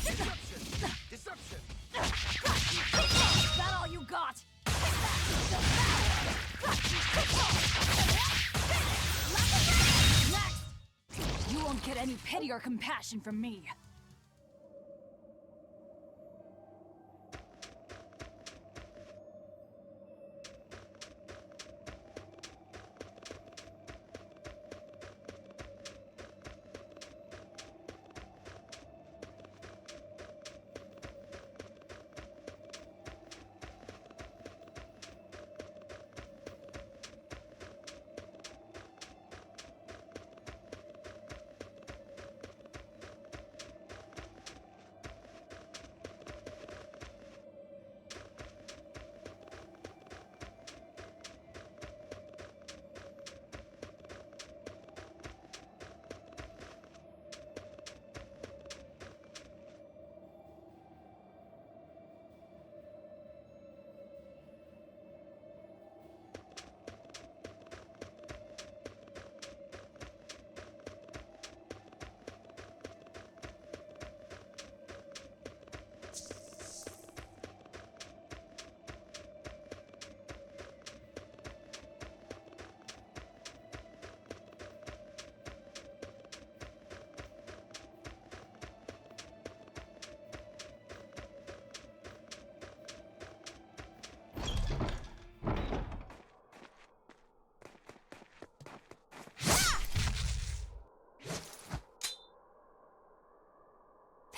[SPEAKER 2] Deception! Deception!
[SPEAKER 8] Is that all you got?
[SPEAKER 3] Next! You won't get any pity or compassion from me.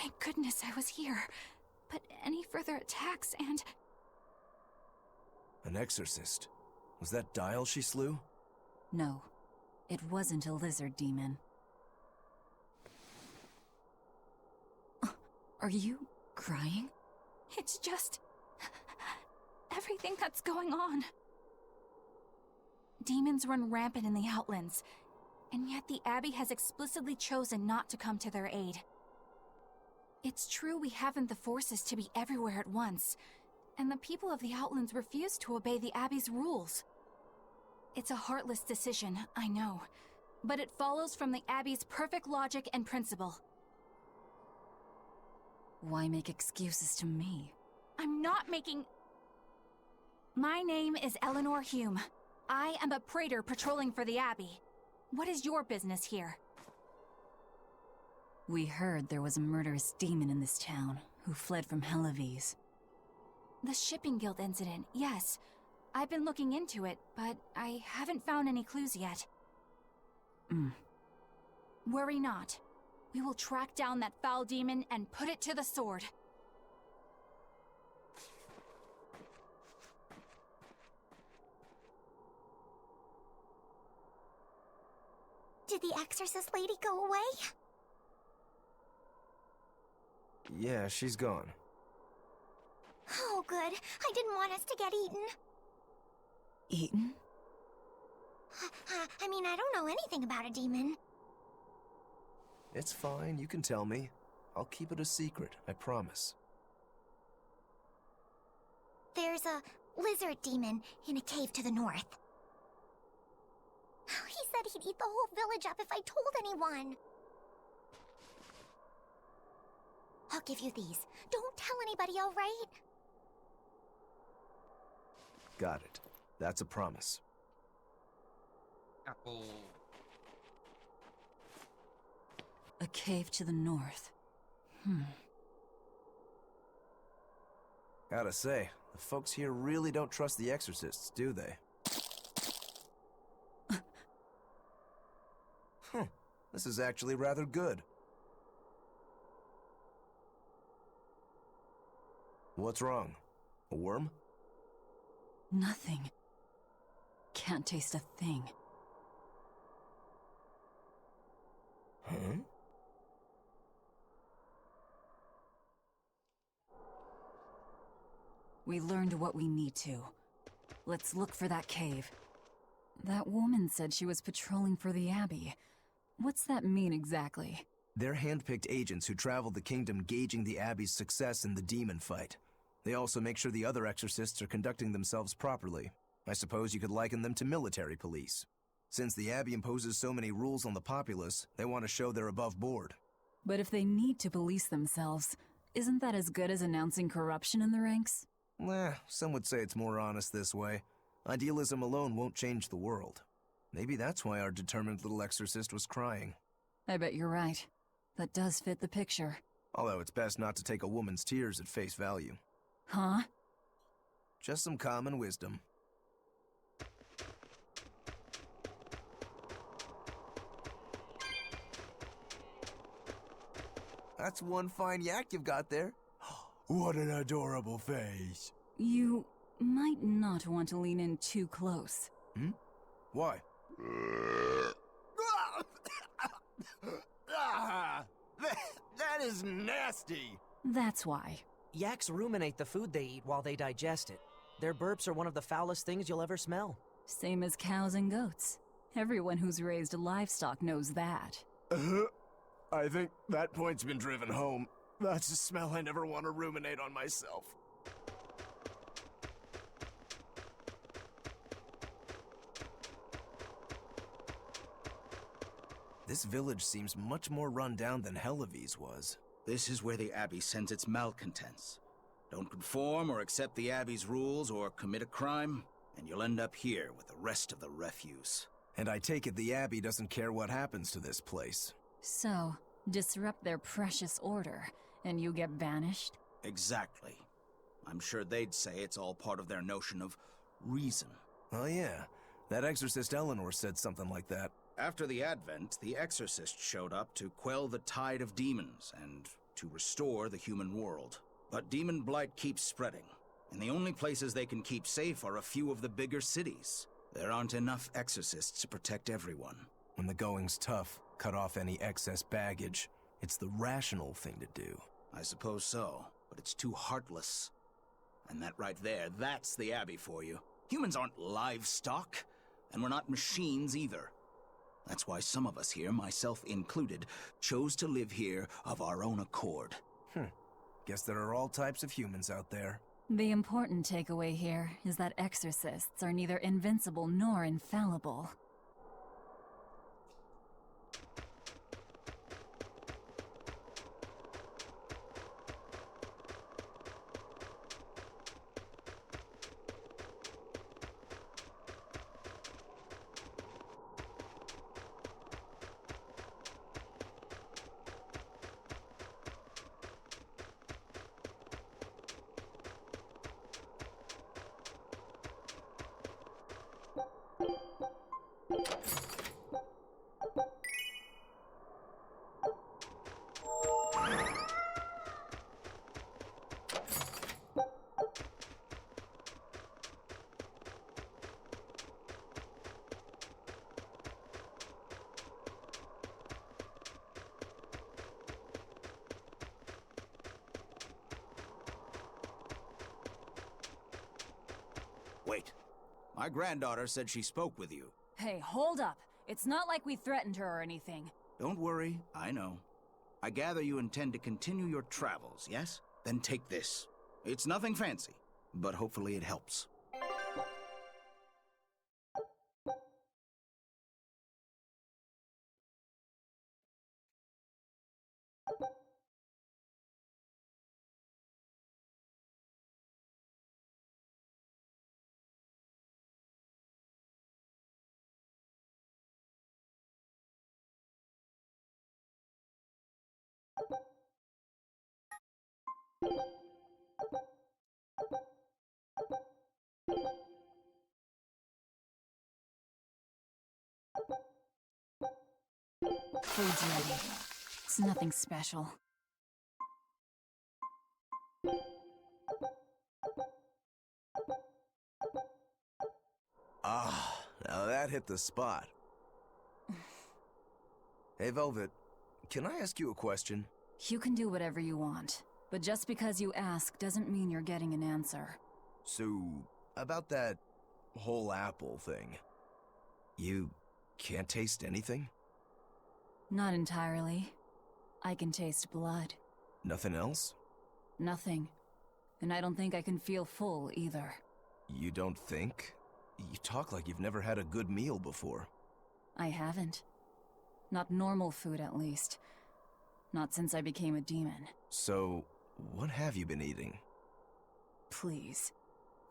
[SPEAKER 3] Thank goodness I was here. But any further attacks and...
[SPEAKER 2] An exorcist. Was that Dial she slew?
[SPEAKER 3] No, it wasn't a lizard demon. Are you crying?
[SPEAKER 8] It's just... everything that's going on.
[SPEAKER 3] Demons run rampant in the Outlands, and yet the Abbey has explicitly chosen not to come to their aid. It's true we haven't the forces to be everywhere at once, and the people of the Outlands refuse to obey the Abbey's rules. It's a heartless decision, I know, but it follows from the Abbey's perfect logic and principle. Why make excuses to me?
[SPEAKER 8] I'm not making...
[SPEAKER 3] My name is Eleanor Hume. I am a praetor patrolling for the Abbey. What is your business here? We heard there was a murderous demon in this town who fled from Helives. The Shipping Guild incident, yes. I've been looking into it, but I haven't found any clues yet. Worry not. We will track down that foul demon and put it to the sword.
[SPEAKER 14] Did the exorcist lady go away?
[SPEAKER 2] Yeah, she's gone.
[SPEAKER 14] Oh, good. I didn't want us to get eaten.
[SPEAKER 3] Eaten?
[SPEAKER 14] I mean, I don't know anything about a demon.
[SPEAKER 2] It's fine, you can tell me. I'll keep it a secret, I promise.
[SPEAKER 14] There's a lizard demon in a cave to the north. He said he'd eat the whole village up if I told anyone. I'll give you these. Don't tell anybody, all right?
[SPEAKER 2] Got it. That's a promise.
[SPEAKER 1] Apple.
[SPEAKER 3] A cave to the north.
[SPEAKER 2] Gotta say, the folks here really don't trust the exorcists, do they? This is actually rather good. What's wrong? A worm?
[SPEAKER 3] Nothing. Can't taste a thing.
[SPEAKER 2] Huh?
[SPEAKER 3] We learned what we need to. Let's look for that cave. That woman said she was patrolling for the Abbey. What's that mean exactly?
[SPEAKER 2] They're handpicked agents who travel the kingdom gauging the Abbey's success in the demon fight. They also make sure the other exorcists are conducting themselves properly. I suppose you could liken them to military police. Since the Abbey imposes so many rules on the populace, they want to show they're above board.
[SPEAKER 3] But if they need to police themselves, isn't that as good as announcing corruption in the ranks?
[SPEAKER 2] Some would say it's more honest this way. Idealism alone won't change the world. Maybe that's why our determined little exorcist was crying.
[SPEAKER 3] I bet you're right. That does fit the picture.
[SPEAKER 2] Although it's best not to take a woman's tears at face value.
[SPEAKER 3] Huh?
[SPEAKER 2] Just some common wisdom. That's one fine yak you've got there. What an adorable face.
[SPEAKER 3] You might not want to lean in too close.
[SPEAKER 2] Why? That is nasty.
[SPEAKER 3] That's why.
[SPEAKER 13] Yaks ruminate the food they eat while they digest it. Their burps are one of the foulest things you'll ever smell.
[SPEAKER 3] Same as cows and goats. Everyone who's raised livestock knows that.
[SPEAKER 2] I think that point's been driven home. That's a smell I never want to ruminate on myself. This village seems much more run down than Helavi's was.
[SPEAKER 19] This is where the Abbey sends its malcontents. Don't conform or accept the Abbey's rules or commit a crime, and you'll end up here with the rest of the refuse.
[SPEAKER 2] And I take it the Abbey doesn't care what happens to this place.
[SPEAKER 3] So, disrupt their precious order, and you get banished?
[SPEAKER 19] Exactly. I'm sure they'd say it's all part of their notion of reason.
[SPEAKER 2] Oh yeah, that exorcist Eleanor said something like that.
[SPEAKER 19] After the Advent, the Exorcist showed up to quell the tide of demons and to restore the human world. But demon blight keeps spreading, and the only places they can keep safe are a few of the bigger cities. There aren't enough exorcists to protect everyone.
[SPEAKER 2] When the going's tough, cut off any excess baggage. It's the rational thing to do.
[SPEAKER 19] I suppose so, but it's too heartless. And that right there, that's the Abbey for you. Humans aren't livestock, and we're not machines either. That's why some of us here, myself included, chose to live here of our own accord.
[SPEAKER 2] Guess there are all types of humans out there.
[SPEAKER 3] The important takeaway here is that exorcists are neither invincible nor infallible.
[SPEAKER 19] Wait. My granddaughter said she spoke with you.
[SPEAKER 5] Hey, hold up. It's not like we threatened her or anything.
[SPEAKER 19] Don't worry, I know. I gather you intend to continue your travels, yes? Then take this. It's nothing fancy, but hopefully it helps.
[SPEAKER 5] Food's ready. It's nothing special.
[SPEAKER 2] Ah, now that hit the spot. Hey, Velvet, can I ask you a question?
[SPEAKER 5] You can do whatever you want, but just because you ask doesn't mean you're getting an answer.
[SPEAKER 2] So, about that whole apple thing, you can't taste anything?
[SPEAKER 5] Not entirely. I can taste blood.
[SPEAKER 2] Nothing else?
[SPEAKER 5] Nothing. And I don't think I can feel full either.
[SPEAKER 2] You don't think? You talk like you've never had a good meal before.
[SPEAKER 5] I haven't. Not normal food, at least. Not since I became a demon.
[SPEAKER 2] So, what have you been eating?
[SPEAKER 5] Please.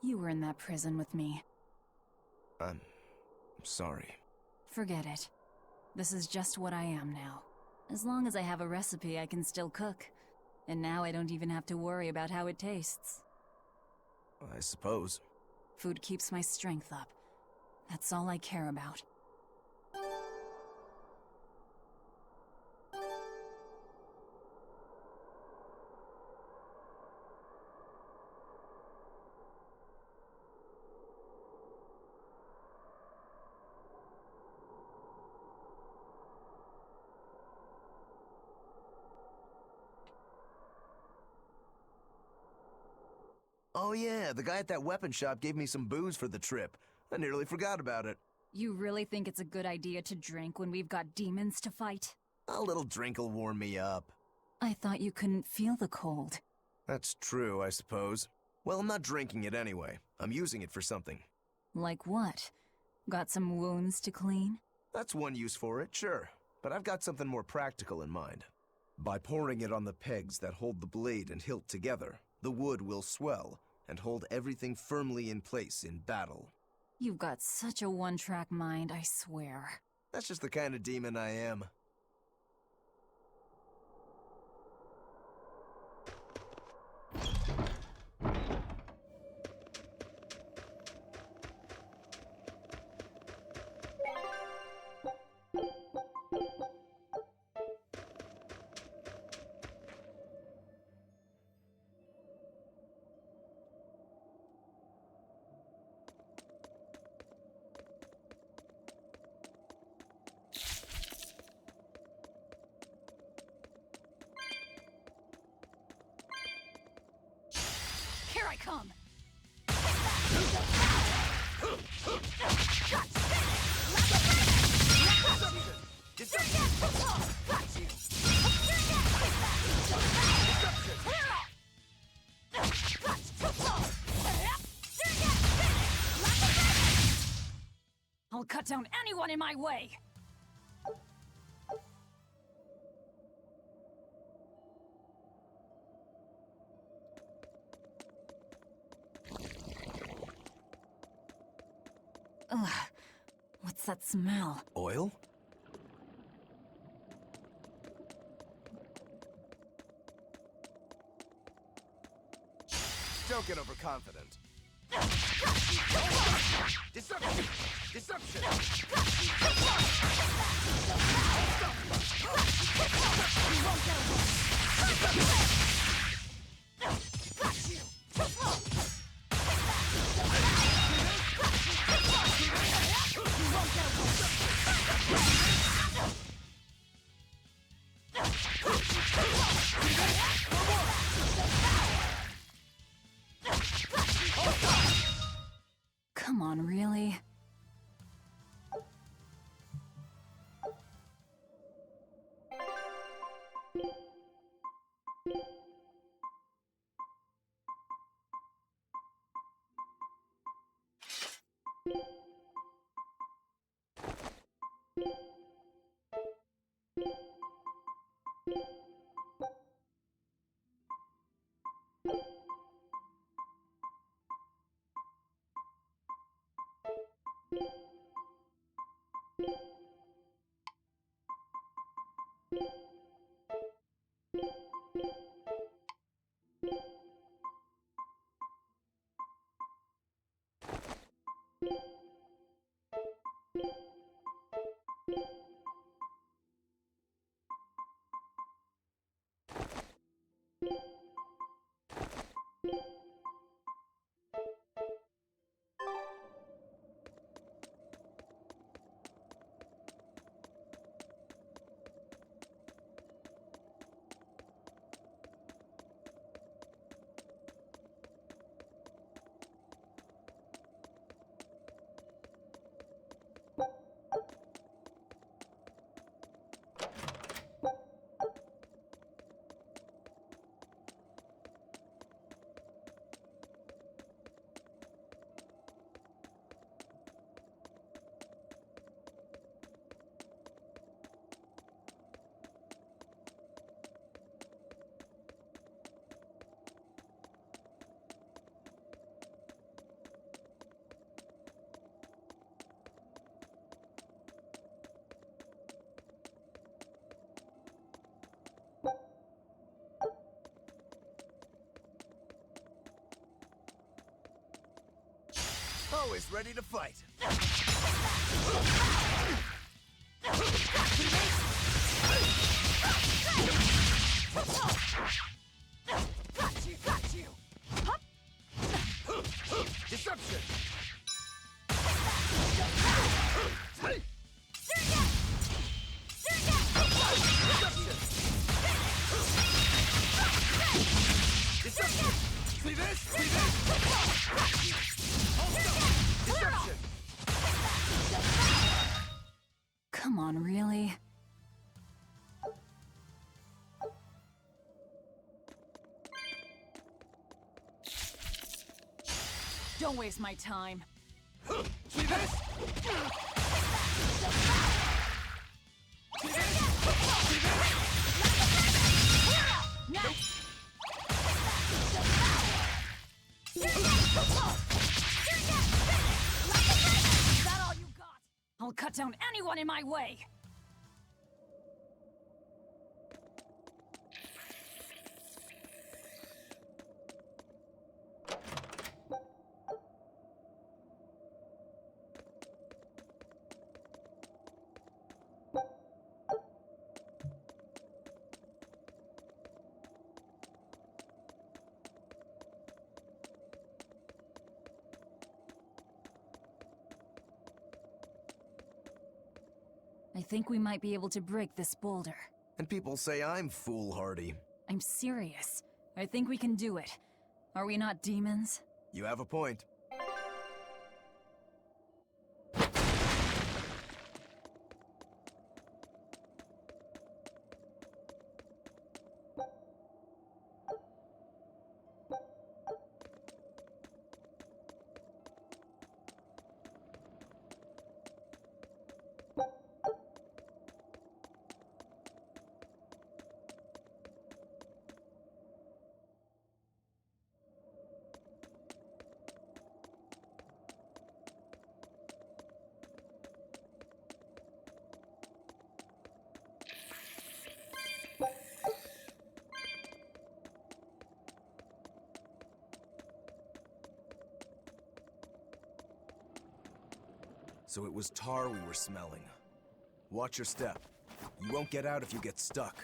[SPEAKER 5] You were in that prison with me.
[SPEAKER 2] I'm sorry.
[SPEAKER 5] Forget it. This is just what I am now. As long as I have a recipe, I can still cook. And now I don't even have to worry about how it tastes.
[SPEAKER 2] I suppose.
[SPEAKER 5] Food keeps my strength up. That's all I care about.
[SPEAKER 2] Oh yeah, the guy at that weapon shop gave me some booze for the trip. I nearly forgot about it.
[SPEAKER 5] You really think it's a good idea to drink when we've got demons to fight?
[SPEAKER 2] A little drink'll warm me up.
[SPEAKER 5] I thought you couldn't feel the cold.
[SPEAKER 2] That's true, I suppose. Well, I'm not drinking it anyway. I'm using it for something.
[SPEAKER 5] Like what? Got some wounds to clean?
[SPEAKER 2] That's one use for it, sure. But I've got something more practical in mind. By pouring it on the pegs that hold the blade and hilt together, the wood will swell and hold everything firmly in place in battle.
[SPEAKER 5] You've got such a one-track mind, I swear.
[SPEAKER 2] That's just the kind of demon I am.
[SPEAKER 5] Here I come! I'll cut down anyone in my way! Ugh. What's that smell?
[SPEAKER 2] Oil? Don't get overconfident. Deception! Deception!
[SPEAKER 5] Come
[SPEAKER 3] Come on, really?
[SPEAKER 2] Always ready to fight.
[SPEAKER 7] Got you! Hup!
[SPEAKER 2] Deception! Deception! See this? See this? Deception!
[SPEAKER 3] Come on, really?
[SPEAKER 8] Don't waste my time.
[SPEAKER 7] See this?
[SPEAKER 8] Is that all you got? I'll cut down anyone in my way!
[SPEAKER 3] I think we might be able to break this boulder.
[SPEAKER 2] And people say I'm foolhardy.
[SPEAKER 3] I'm serious. I think we can do it. Are we not demons?
[SPEAKER 2] You have a point. So it was tar we were smelling. Watch your step. You won't get out if you get stuck.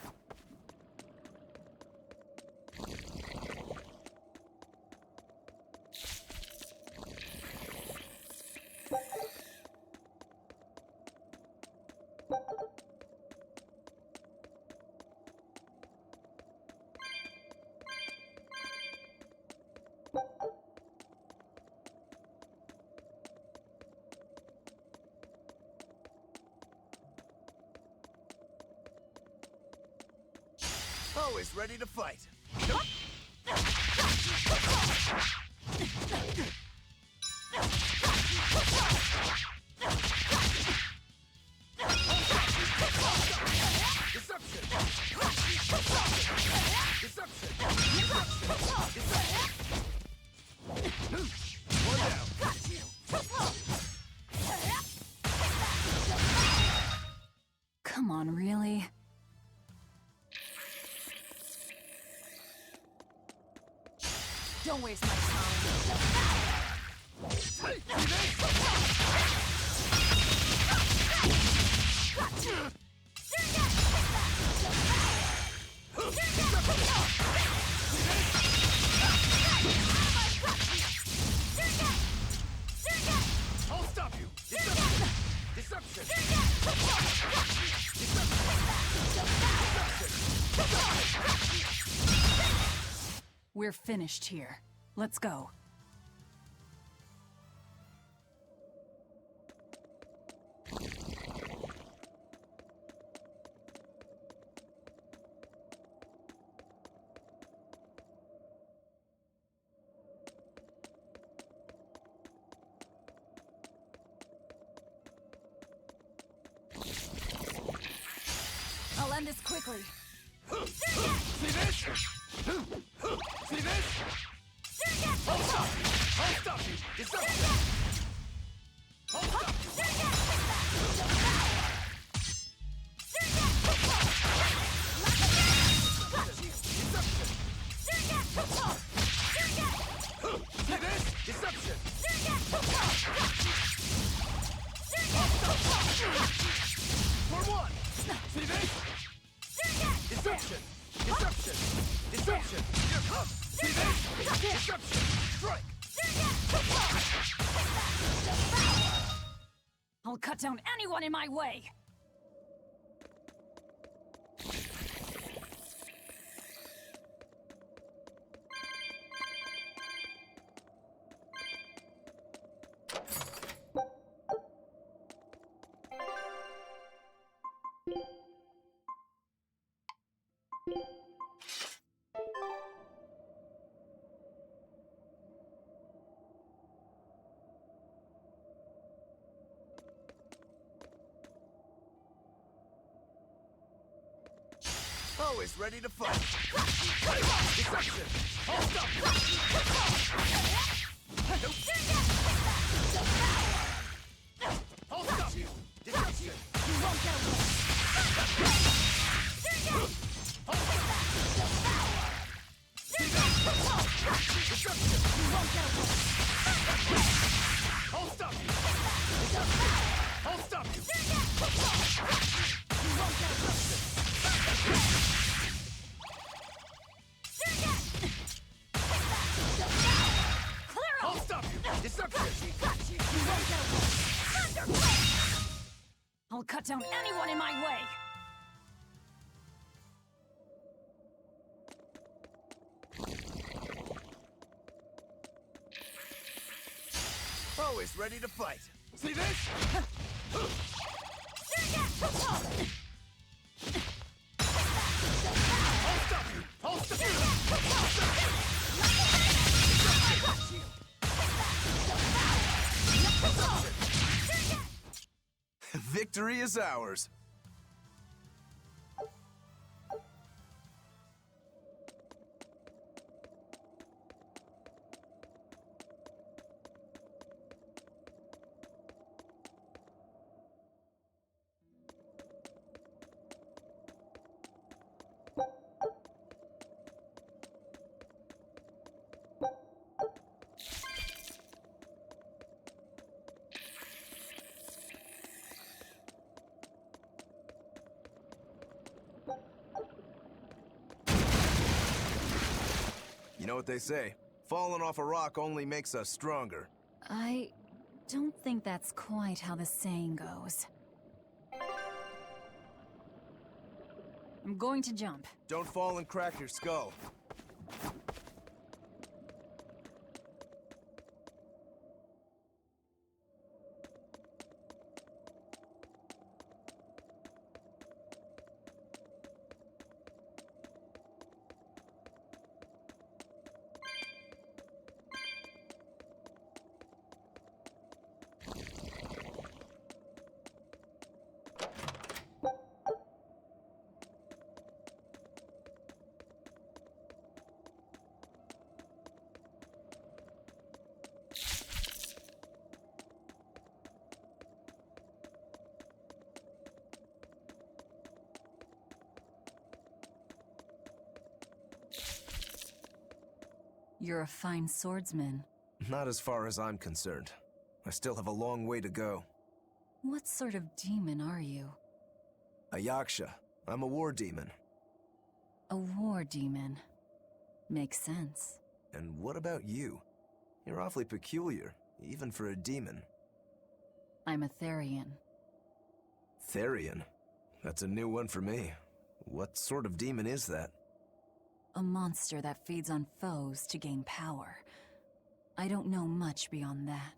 [SPEAKER 2] Always ready to fight.
[SPEAKER 3] Come on, really?
[SPEAKER 8] Don't waste my time.
[SPEAKER 12] I'll stop you! Deception!
[SPEAKER 8] We're finished here. Let's go.
[SPEAKER 3] I'll end this quickly.
[SPEAKER 12] See this? See this? I'll stop you! I'll stop you! Deception! I'll stop you! See this? Deception! For one! See this? Deception! Deception! Deception! See this? Deception! Strike!
[SPEAKER 8] I'll cut down anyone in my way!
[SPEAKER 2] Always ready to fight.
[SPEAKER 12] Deception! I'll stop you! I'll stop you! Deception!
[SPEAKER 8] You won't get away!
[SPEAKER 12] Deception!
[SPEAKER 8] You won't get away!
[SPEAKER 12] I'll stop you! I'll stop you!
[SPEAKER 8] You won't get away! Clear
[SPEAKER 12] I'll stop you! Deception!
[SPEAKER 8] You won't get away! I'll cut down anyone in my way!
[SPEAKER 2] Always ready to fight.
[SPEAKER 12] See this? I'll stop you! I'll stop you!
[SPEAKER 2] Victory is ours. You know what they say? Falling off a rock only makes us stronger.
[SPEAKER 3] I don't think that's quite how the saying goes.
[SPEAKER 8] I'm going to jump.
[SPEAKER 2] Don't fall and crack your skull.
[SPEAKER 5] You're a fine swordsman.
[SPEAKER 2] Not as far as I'm concerned. I still have a long way to go.
[SPEAKER 5] What sort of demon are you?
[SPEAKER 2] A yaksha. I'm a war demon.
[SPEAKER 5] A war demon. Makes sense.
[SPEAKER 2] And what about you? You're awfully peculiar, even for a demon.
[SPEAKER 5] I'm a Therian.
[SPEAKER 2] Therian? That's a new one for me. What sort of demon is that?
[SPEAKER 5] A monster that feeds on foes to gain power. I don't know much beyond that.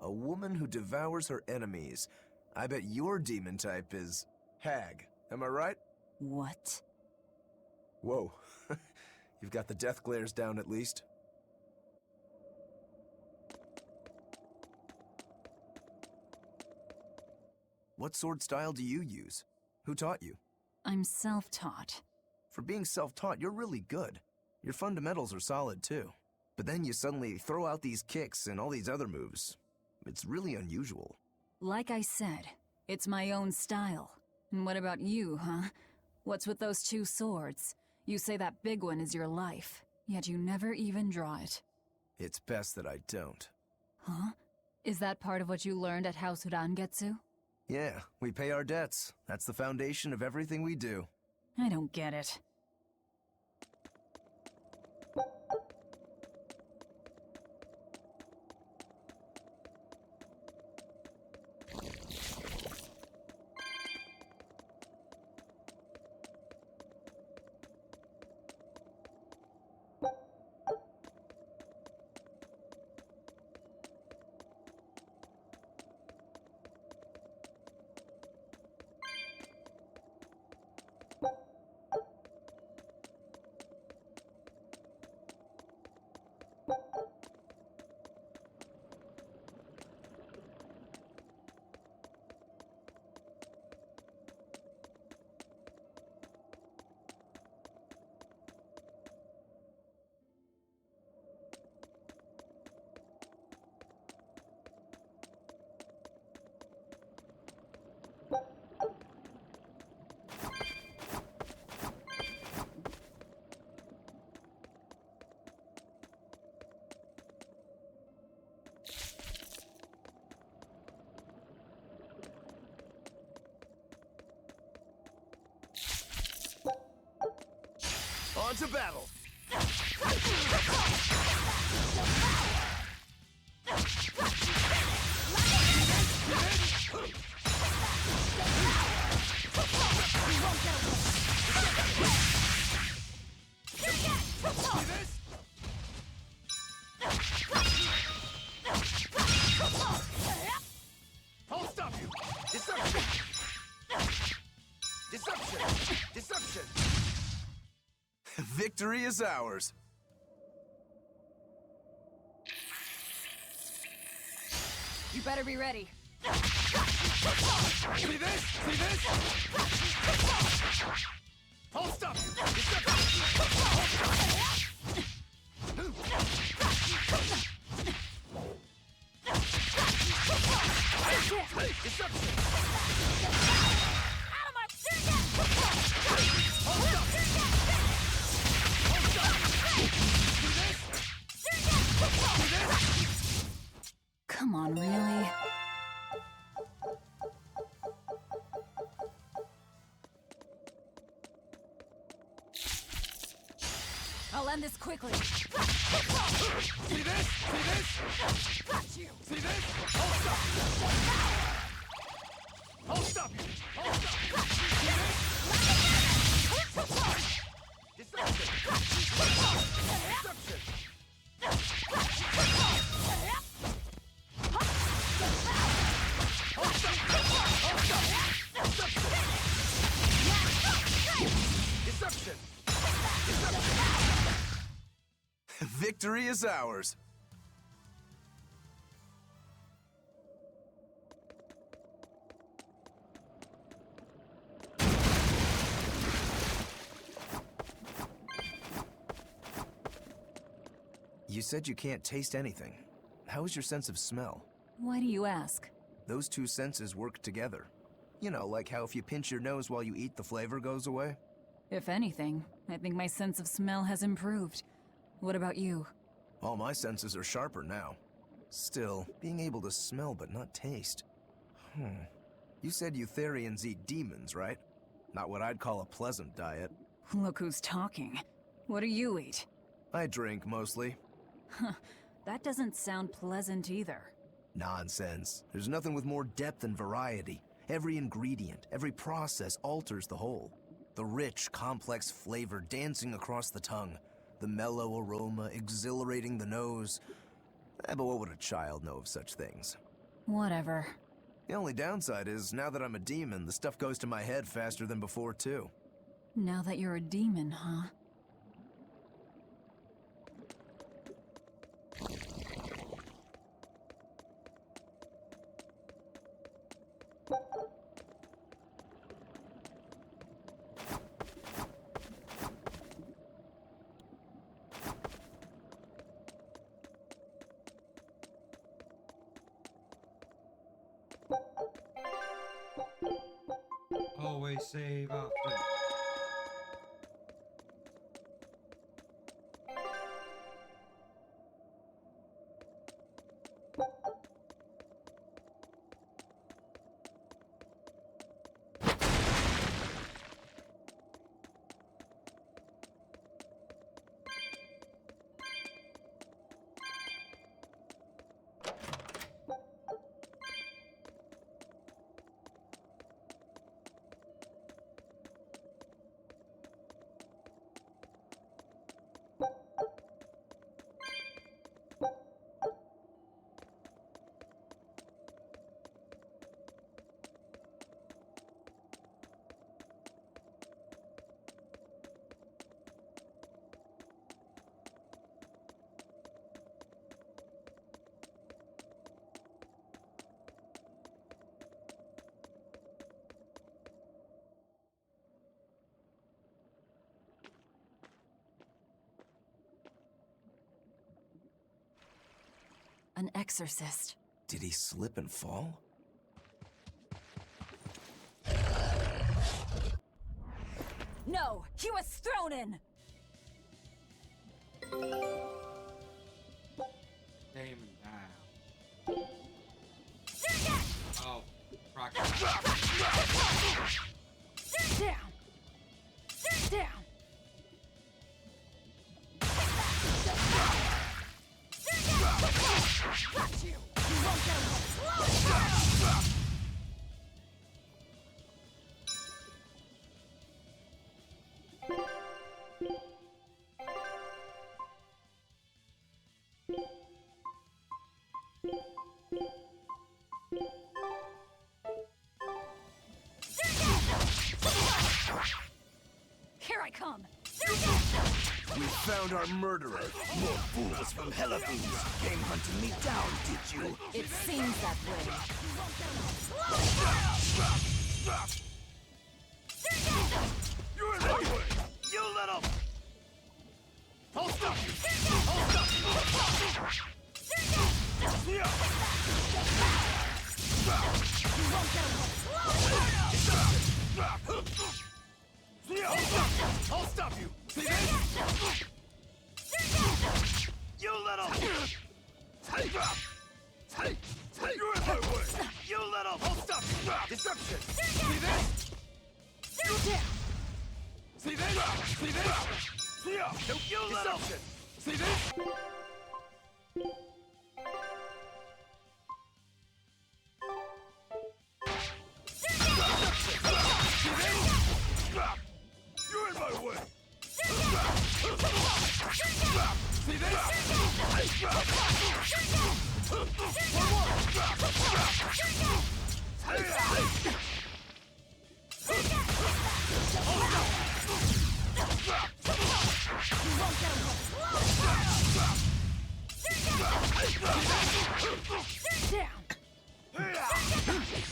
[SPEAKER 2] A woman who devours her enemies. I bet your demon type is hag. Am I right?
[SPEAKER 5] What?
[SPEAKER 2] Whoa. You've got the death glares down at least. What sword style do you use? Who taught you?
[SPEAKER 5] I'm self-taught.
[SPEAKER 2] For being self-taught, you're really good. Your fundamentals are solid too. But then you suddenly throw out these kicks and all these other moves. It's really unusual.
[SPEAKER 5] Like I said, it's my own style. And what about you, huh? What's with those two swords? You say that big one is your life, yet you never even draw it.
[SPEAKER 2] It's best that I don't.
[SPEAKER 5] Huh? Is that part of what you learned at House Urangetsu?
[SPEAKER 2] Yeah, we pay our debts. That's the foundation of everything we do.
[SPEAKER 5] I don't get it.
[SPEAKER 2] On to battle!
[SPEAKER 9] I'll stop you! Deception! Deception! Deception!
[SPEAKER 2] Victory is ours!
[SPEAKER 5] You better be ready.
[SPEAKER 9] See this? See this? I'll stop you! Deception!
[SPEAKER 16] Out of my
[SPEAKER 5] Come on, really? I'll end this quickly.
[SPEAKER 9] See this? See this?
[SPEAKER 16] Got you!
[SPEAKER 9] See this? I'll stop you! I'll stop you! See this? Deception! Deception! Deception!
[SPEAKER 2] Victory is ours! You said you can't taste anything. How is your sense of smell?
[SPEAKER 5] Why do you ask?
[SPEAKER 2] Those two senses work together. You know, like how if you pinch your nose while you eat, the flavor goes away?
[SPEAKER 5] If anything, I think my sense of smell has improved. What about you?
[SPEAKER 2] All my senses are sharper now. Still, being able to smell but not taste. You said Eutherians eat demons, right? Not what I'd call a pleasant diet.
[SPEAKER 5] Look who's talking. What do you eat?
[SPEAKER 2] I drink, mostly.
[SPEAKER 5] That doesn't sound pleasant either.
[SPEAKER 2] Nonsense. There's nothing with more depth and variety. Every ingredient, every process alters the whole. The rich, complex flavor dancing across the tongue. The mellow aroma exhilarating the nose. But what would a child know of such things?
[SPEAKER 5] Whatever.
[SPEAKER 2] The only downside is, now that I'm a demon, the stuff goes to my head faster than before, too.
[SPEAKER 5] Now that you're a demon, huh?
[SPEAKER 1] Always save often.
[SPEAKER 5] An exorcist.
[SPEAKER 2] Did he slip and fall?
[SPEAKER 5] No! He was thrown in!
[SPEAKER 1] Damon down. Oh, rock.
[SPEAKER 5] Down! Down! Got you! You won't get away! Here I come!
[SPEAKER 2] We found our murderer. More fools from Hellafines came hunting me down, did you?
[SPEAKER 5] It seems that way.
[SPEAKER 2] You're in my way! You little... I'll stop you! I'll stop you!
[SPEAKER 5] You won't get
[SPEAKER 2] I'll stop you! See this? You little... Take! You're in my way! You little... I'll stop you! Deception! See this? See this? See this? See ya! You little... Deception! See this? You're in my way! See this? One more!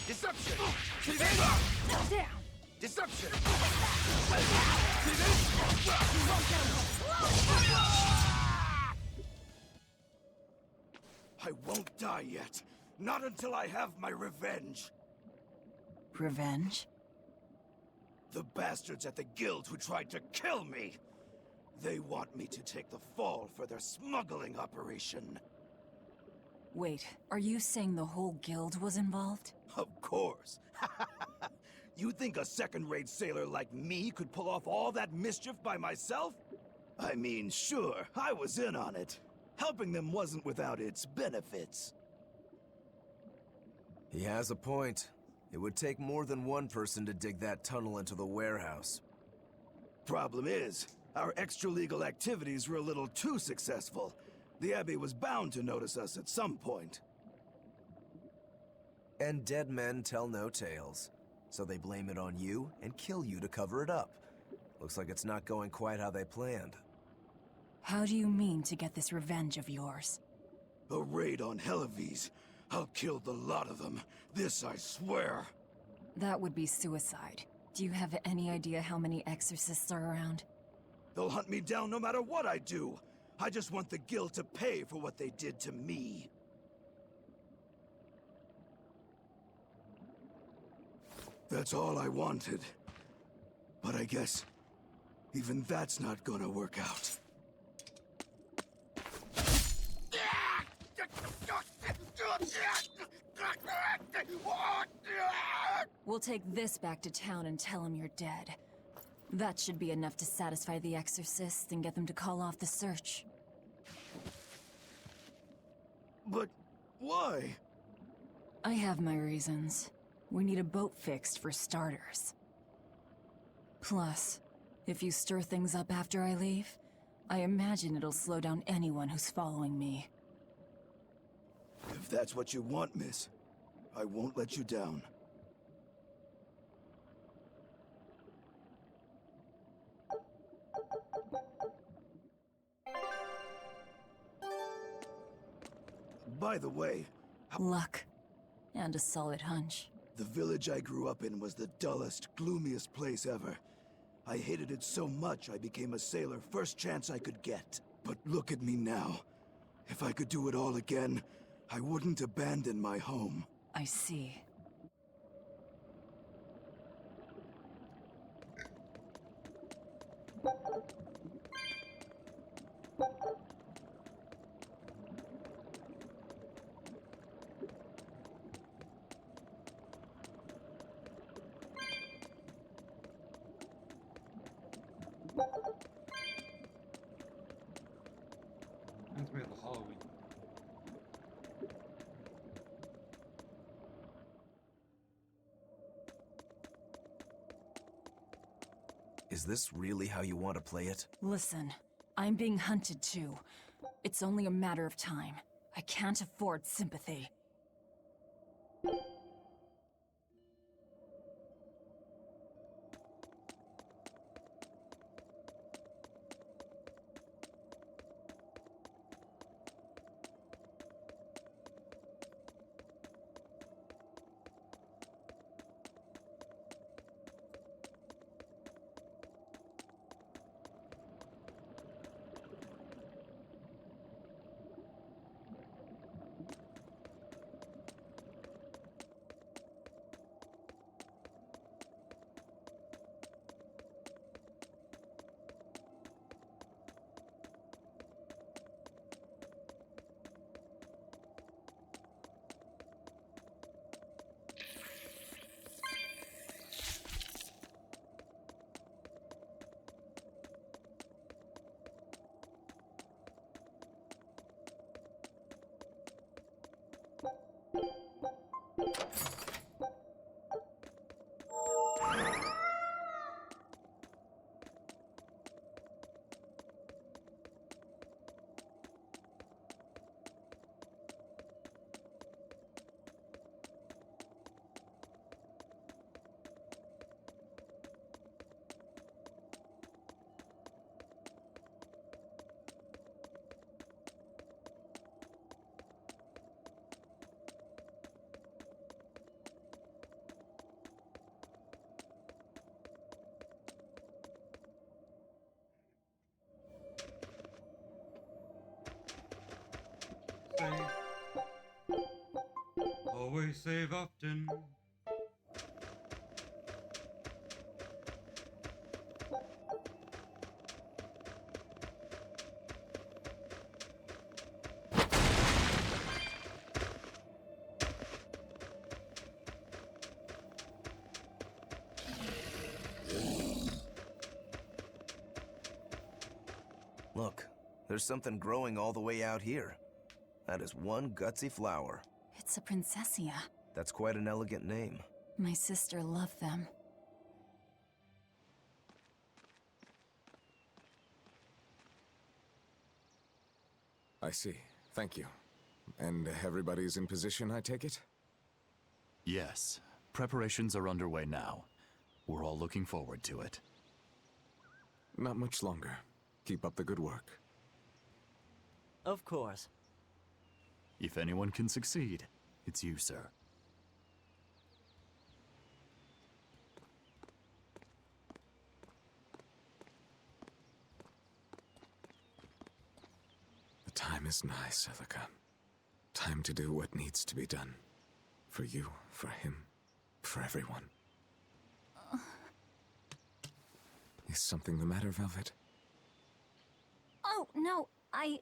[SPEAKER 2] Deception! See this?
[SPEAKER 5] Down!
[SPEAKER 2] Deception! See this? I won't die yet. Not until I have my revenge.
[SPEAKER 5] Revenge?
[SPEAKER 2] The bastards at the guild who tried to kill me.
[SPEAKER 20] They want me to take the fall for their smuggling operation.
[SPEAKER 5] Wait, are you saying the whole guild was involved?
[SPEAKER 20] Of course. You think a second-rate sailor like me could pull off all that mischief by myself? I mean, sure, I was in on it. Helping them wasn't without its benefits.
[SPEAKER 2] He has a point. It would take more than one person to dig that tunnel into the warehouse.
[SPEAKER 20] Problem is, our extra-legal activities were a little too successful. The Abbey was bound to notice us at some point.
[SPEAKER 2] And dead men tell no tales. So they blame it on you and kill you to cover it up. Looks like it's not going quite how they planned.
[SPEAKER 5] How do you mean to get this revenge of yours?
[SPEAKER 20] A raid on Helives. I'll kill the lot of them. This I swear.
[SPEAKER 5] That would be suicide. Do you have any idea how many exorcists are around?
[SPEAKER 20] They'll hunt me down no matter what I do. I just want the guild to pay for what they did to me. That's all I wanted. But I guess even that's not gonna work out.
[SPEAKER 5] We'll take this back to town and tell him you're dead. That should be enough to satisfy the exorcists and get them to call off the search.
[SPEAKER 20] But why?
[SPEAKER 5] I have my reasons. We need a boat fixed for starters. Plus, if you stir things up after I leave, I imagine it'll slow down anyone who's following me.
[SPEAKER 20] If that's what you want, miss, I won't let you down. By the way...
[SPEAKER 5] Luck. And a solid hunch.
[SPEAKER 20] The village I grew up in was the dullest, gloomiest place ever. I hated it so much I became a sailor first chance I could get. But look at me now. If I could do it all again, I wouldn't abandon my home.
[SPEAKER 5] I see.
[SPEAKER 1] Reminds me of the Halloween.
[SPEAKER 2] Is this really how you want to play it?
[SPEAKER 5] Listen, I'm being hunted too. It's only a matter of time. I can't afford sympathy.
[SPEAKER 1] Always save often.
[SPEAKER 2] There's something growing all the way out here. That is one gutsy flower.
[SPEAKER 3] It's a princessia.
[SPEAKER 2] That's quite an elegant name.
[SPEAKER 3] My sister loved them.
[SPEAKER 21] I see. Thank you. And everybody's in position, I take it?
[SPEAKER 22] Yes. Preparations are underway now. We're all looking forward to it.
[SPEAKER 21] Not much longer. Keep up the good work.
[SPEAKER 13] Of course.
[SPEAKER 22] If anyone can succeed, it's you, sir.
[SPEAKER 21] The time is nigh, Celica. Time to do what needs to be done. For you, for him, for everyone. Is something the matter, Velvet?
[SPEAKER 3] Oh, no, I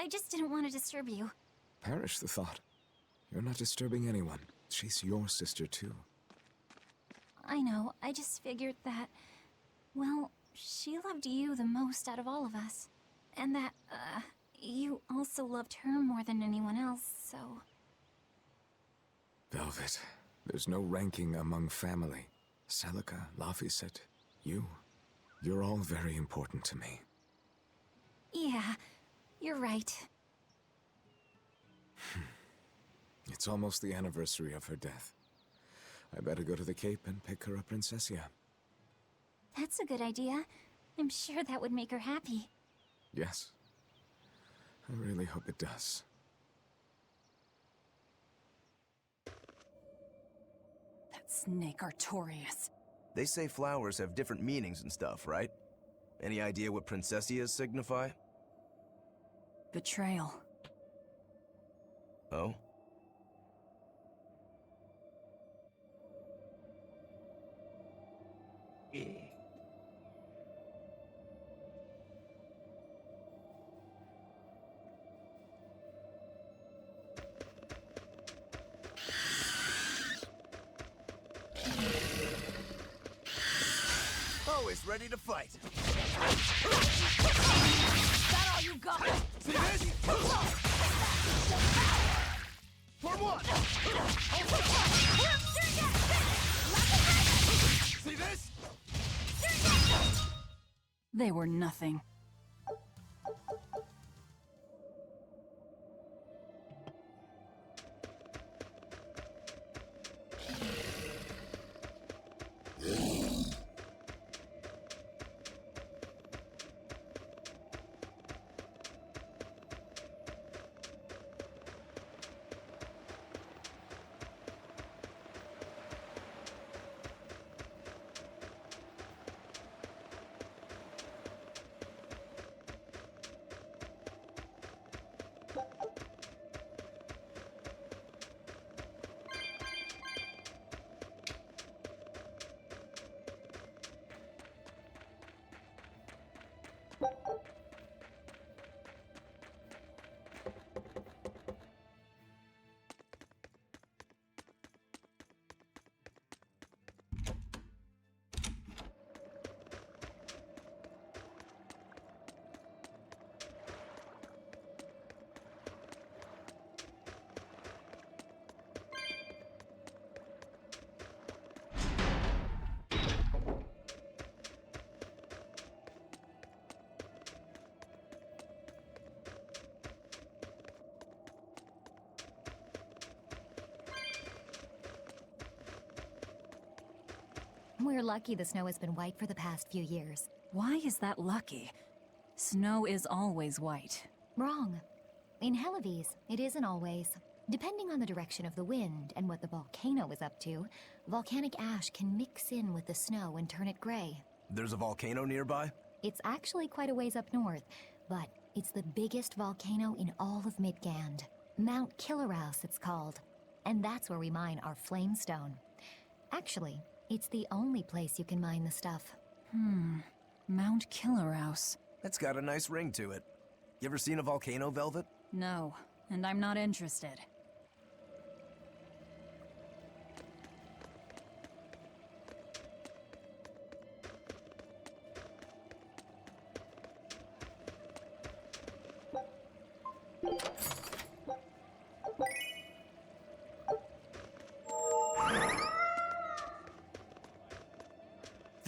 [SPEAKER 3] just didn't want to disturb you.
[SPEAKER 21] Perish the thought. You're not disturbing anyone. She's your sister, too.
[SPEAKER 3] I know, I just figured that, well, she loved you the most out of all of us. And that, you also loved her more than anyone else, so...
[SPEAKER 21] Velvet, there's no ranking among family. Celica, Laphicet, you. You're all very important to me.
[SPEAKER 3] Yeah, you're right.
[SPEAKER 21] It's almost the anniversary of her death. I better go to the Cape and pick her up Princessia.
[SPEAKER 3] That's a good idea. I'm sure that would make her happy.
[SPEAKER 21] Yes. I really hope it does.
[SPEAKER 3] That snake Artorias.
[SPEAKER 2] They say flowers have different meanings and stuff, right? Any idea what princessias signify?
[SPEAKER 3] Betrayal.
[SPEAKER 2] Oh? Always ready to fight.
[SPEAKER 16] That all you got?
[SPEAKER 2] See this? For one! See this?
[SPEAKER 3] They were nothing.
[SPEAKER 6] We're lucky the snow has been white for the past few years.
[SPEAKER 3] Why is that lucky? Snow is always white.
[SPEAKER 6] Wrong. In Helives, it isn't always. Depending on the direction of the wind and what the volcano is up to, volcanic ash can mix in with the snow and turn it gray.
[SPEAKER 2] There's a volcano nearby?
[SPEAKER 6] It's actually quite a ways up north, but it's the biggest volcano in all of Midgand. Mount Killeraus, it's called. And that's where we mine our flamestone. Actually, it's the only place you can mine the stuff.
[SPEAKER 3] Mount Killeraus.
[SPEAKER 2] It's got a nice ring to it. You ever seen a volcano, Velvet?
[SPEAKER 3] No, and I'm not interested.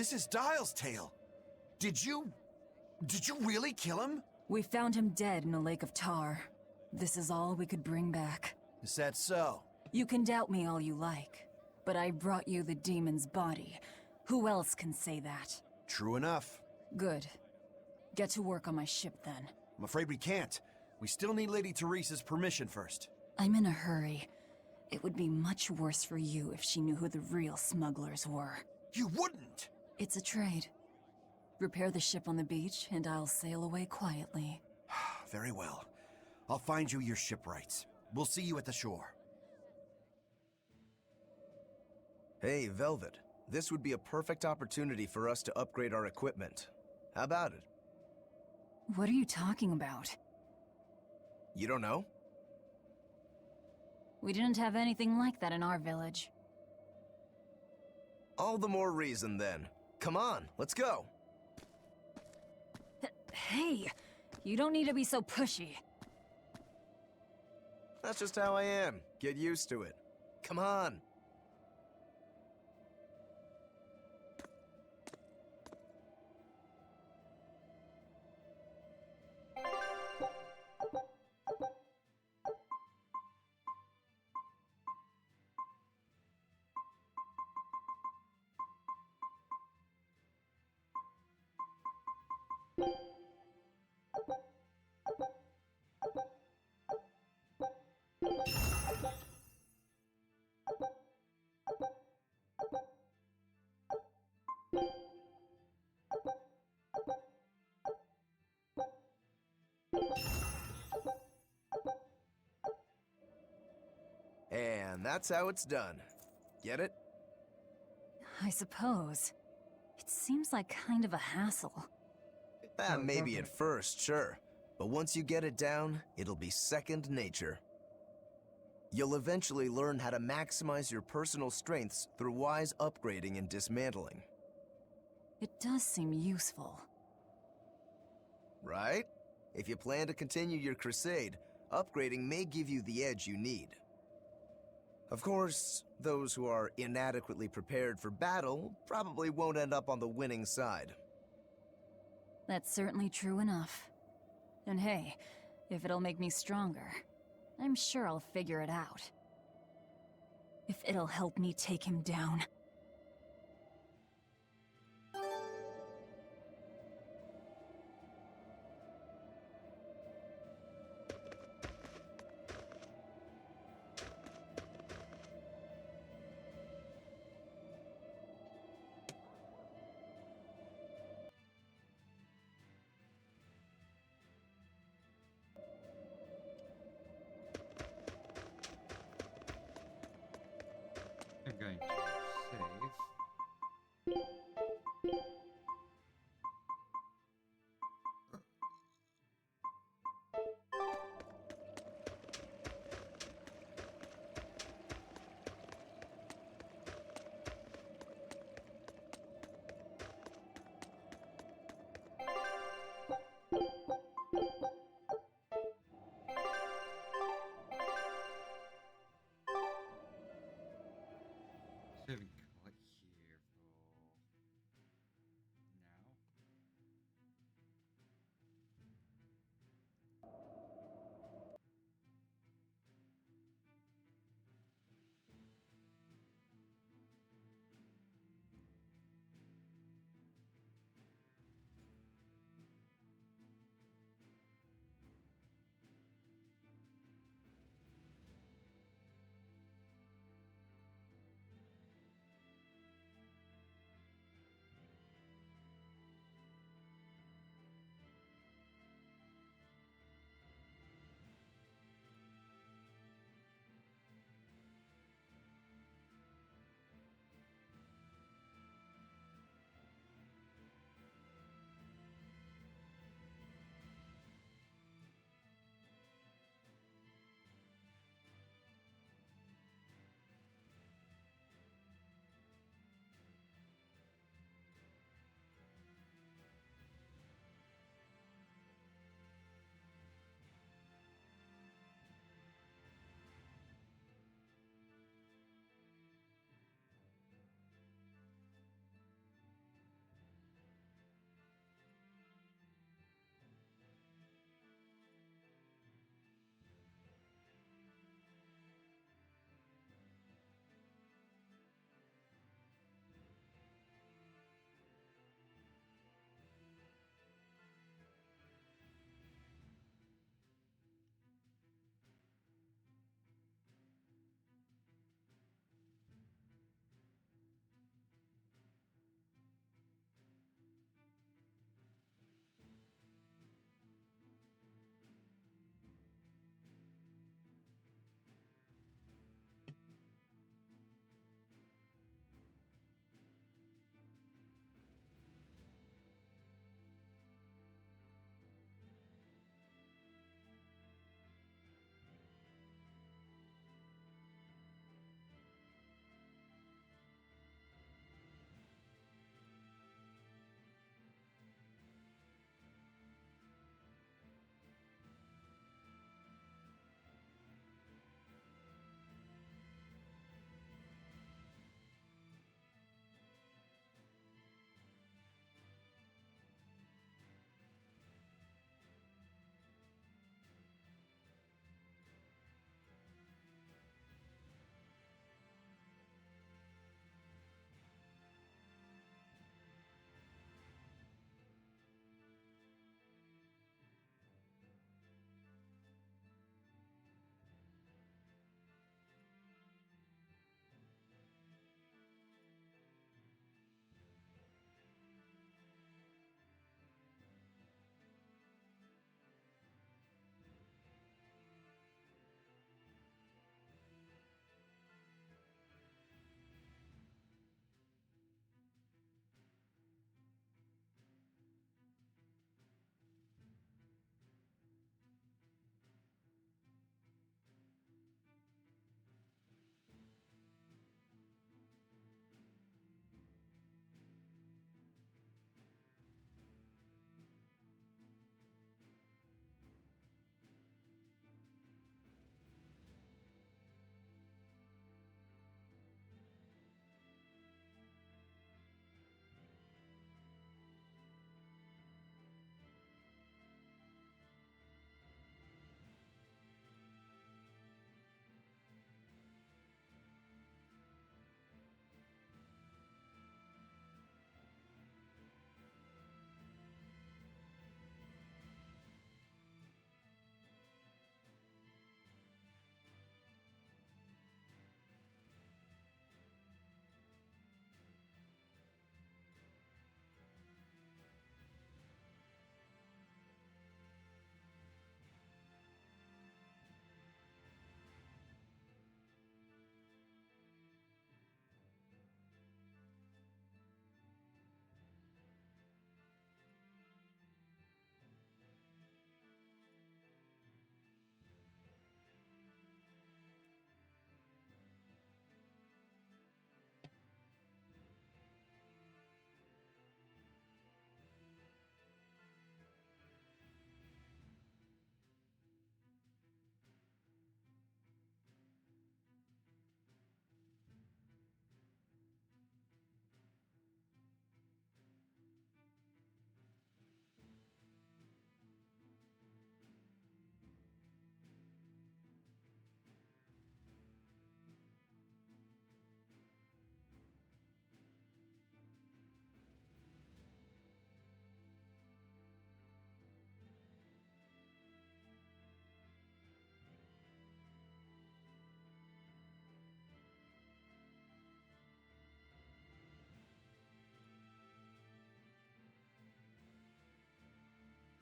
[SPEAKER 9] This is Dial's tale. Did you really kill him?
[SPEAKER 5] We found him dead in a lake of tar. This is all we could bring back.
[SPEAKER 9] Is that so?
[SPEAKER 5] You can doubt me all you like, but I brought you the demon's body. Who else can say that?
[SPEAKER 9] True enough.
[SPEAKER 5] Good. Get to work on my ship then.
[SPEAKER 9] I'm afraid we can't. We still need Lady Teresa's permission first.
[SPEAKER 5] I'm in a hurry. It would be much worse for you if she knew who the real smugglers were.
[SPEAKER 9] You wouldn't!
[SPEAKER 5] It's a trade. Repair the ship on the beach, and I'll sail away quietly.
[SPEAKER 9] Very well. I'll find you your shipwrights. We'll see you at the shore.
[SPEAKER 2] Hey, Velvet. This would be a perfect opportunity for us to upgrade our equipment. How about it?
[SPEAKER 5] What are you talking about?
[SPEAKER 2] You don't know?
[SPEAKER 5] We didn't have anything like that in our village.
[SPEAKER 2] All the more reason, then. Come on, let's go.
[SPEAKER 5] Hey, you don't need to be so pushy.
[SPEAKER 2] That's just how I am. Get used to it. Come on. And that's how it's done. Get it?
[SPEAKER 5] I suppose. It seems like kind of a hassle.
[SPEAKER 2] Maybe at first, sure. But once you get it down, it'll be second nature. You'll eventually learn how to maximize your personal strengths through wise upgrading and dismantling.
[SPEAKER 5] It does seem useful.
[SPEAKER 2] Right? If you plan to continue your crusade, upgrading may give you the edge you need. Of course, those who are inadequately prepared for battle probably won't end up on the winning side.
[SPEAKER 5] That's certainly true enough. And hey, if it'll make me stronger, I'm sure I'll figure it out. If it'll help me take him down.
[SPEAKER 1] I'm going to save. Saving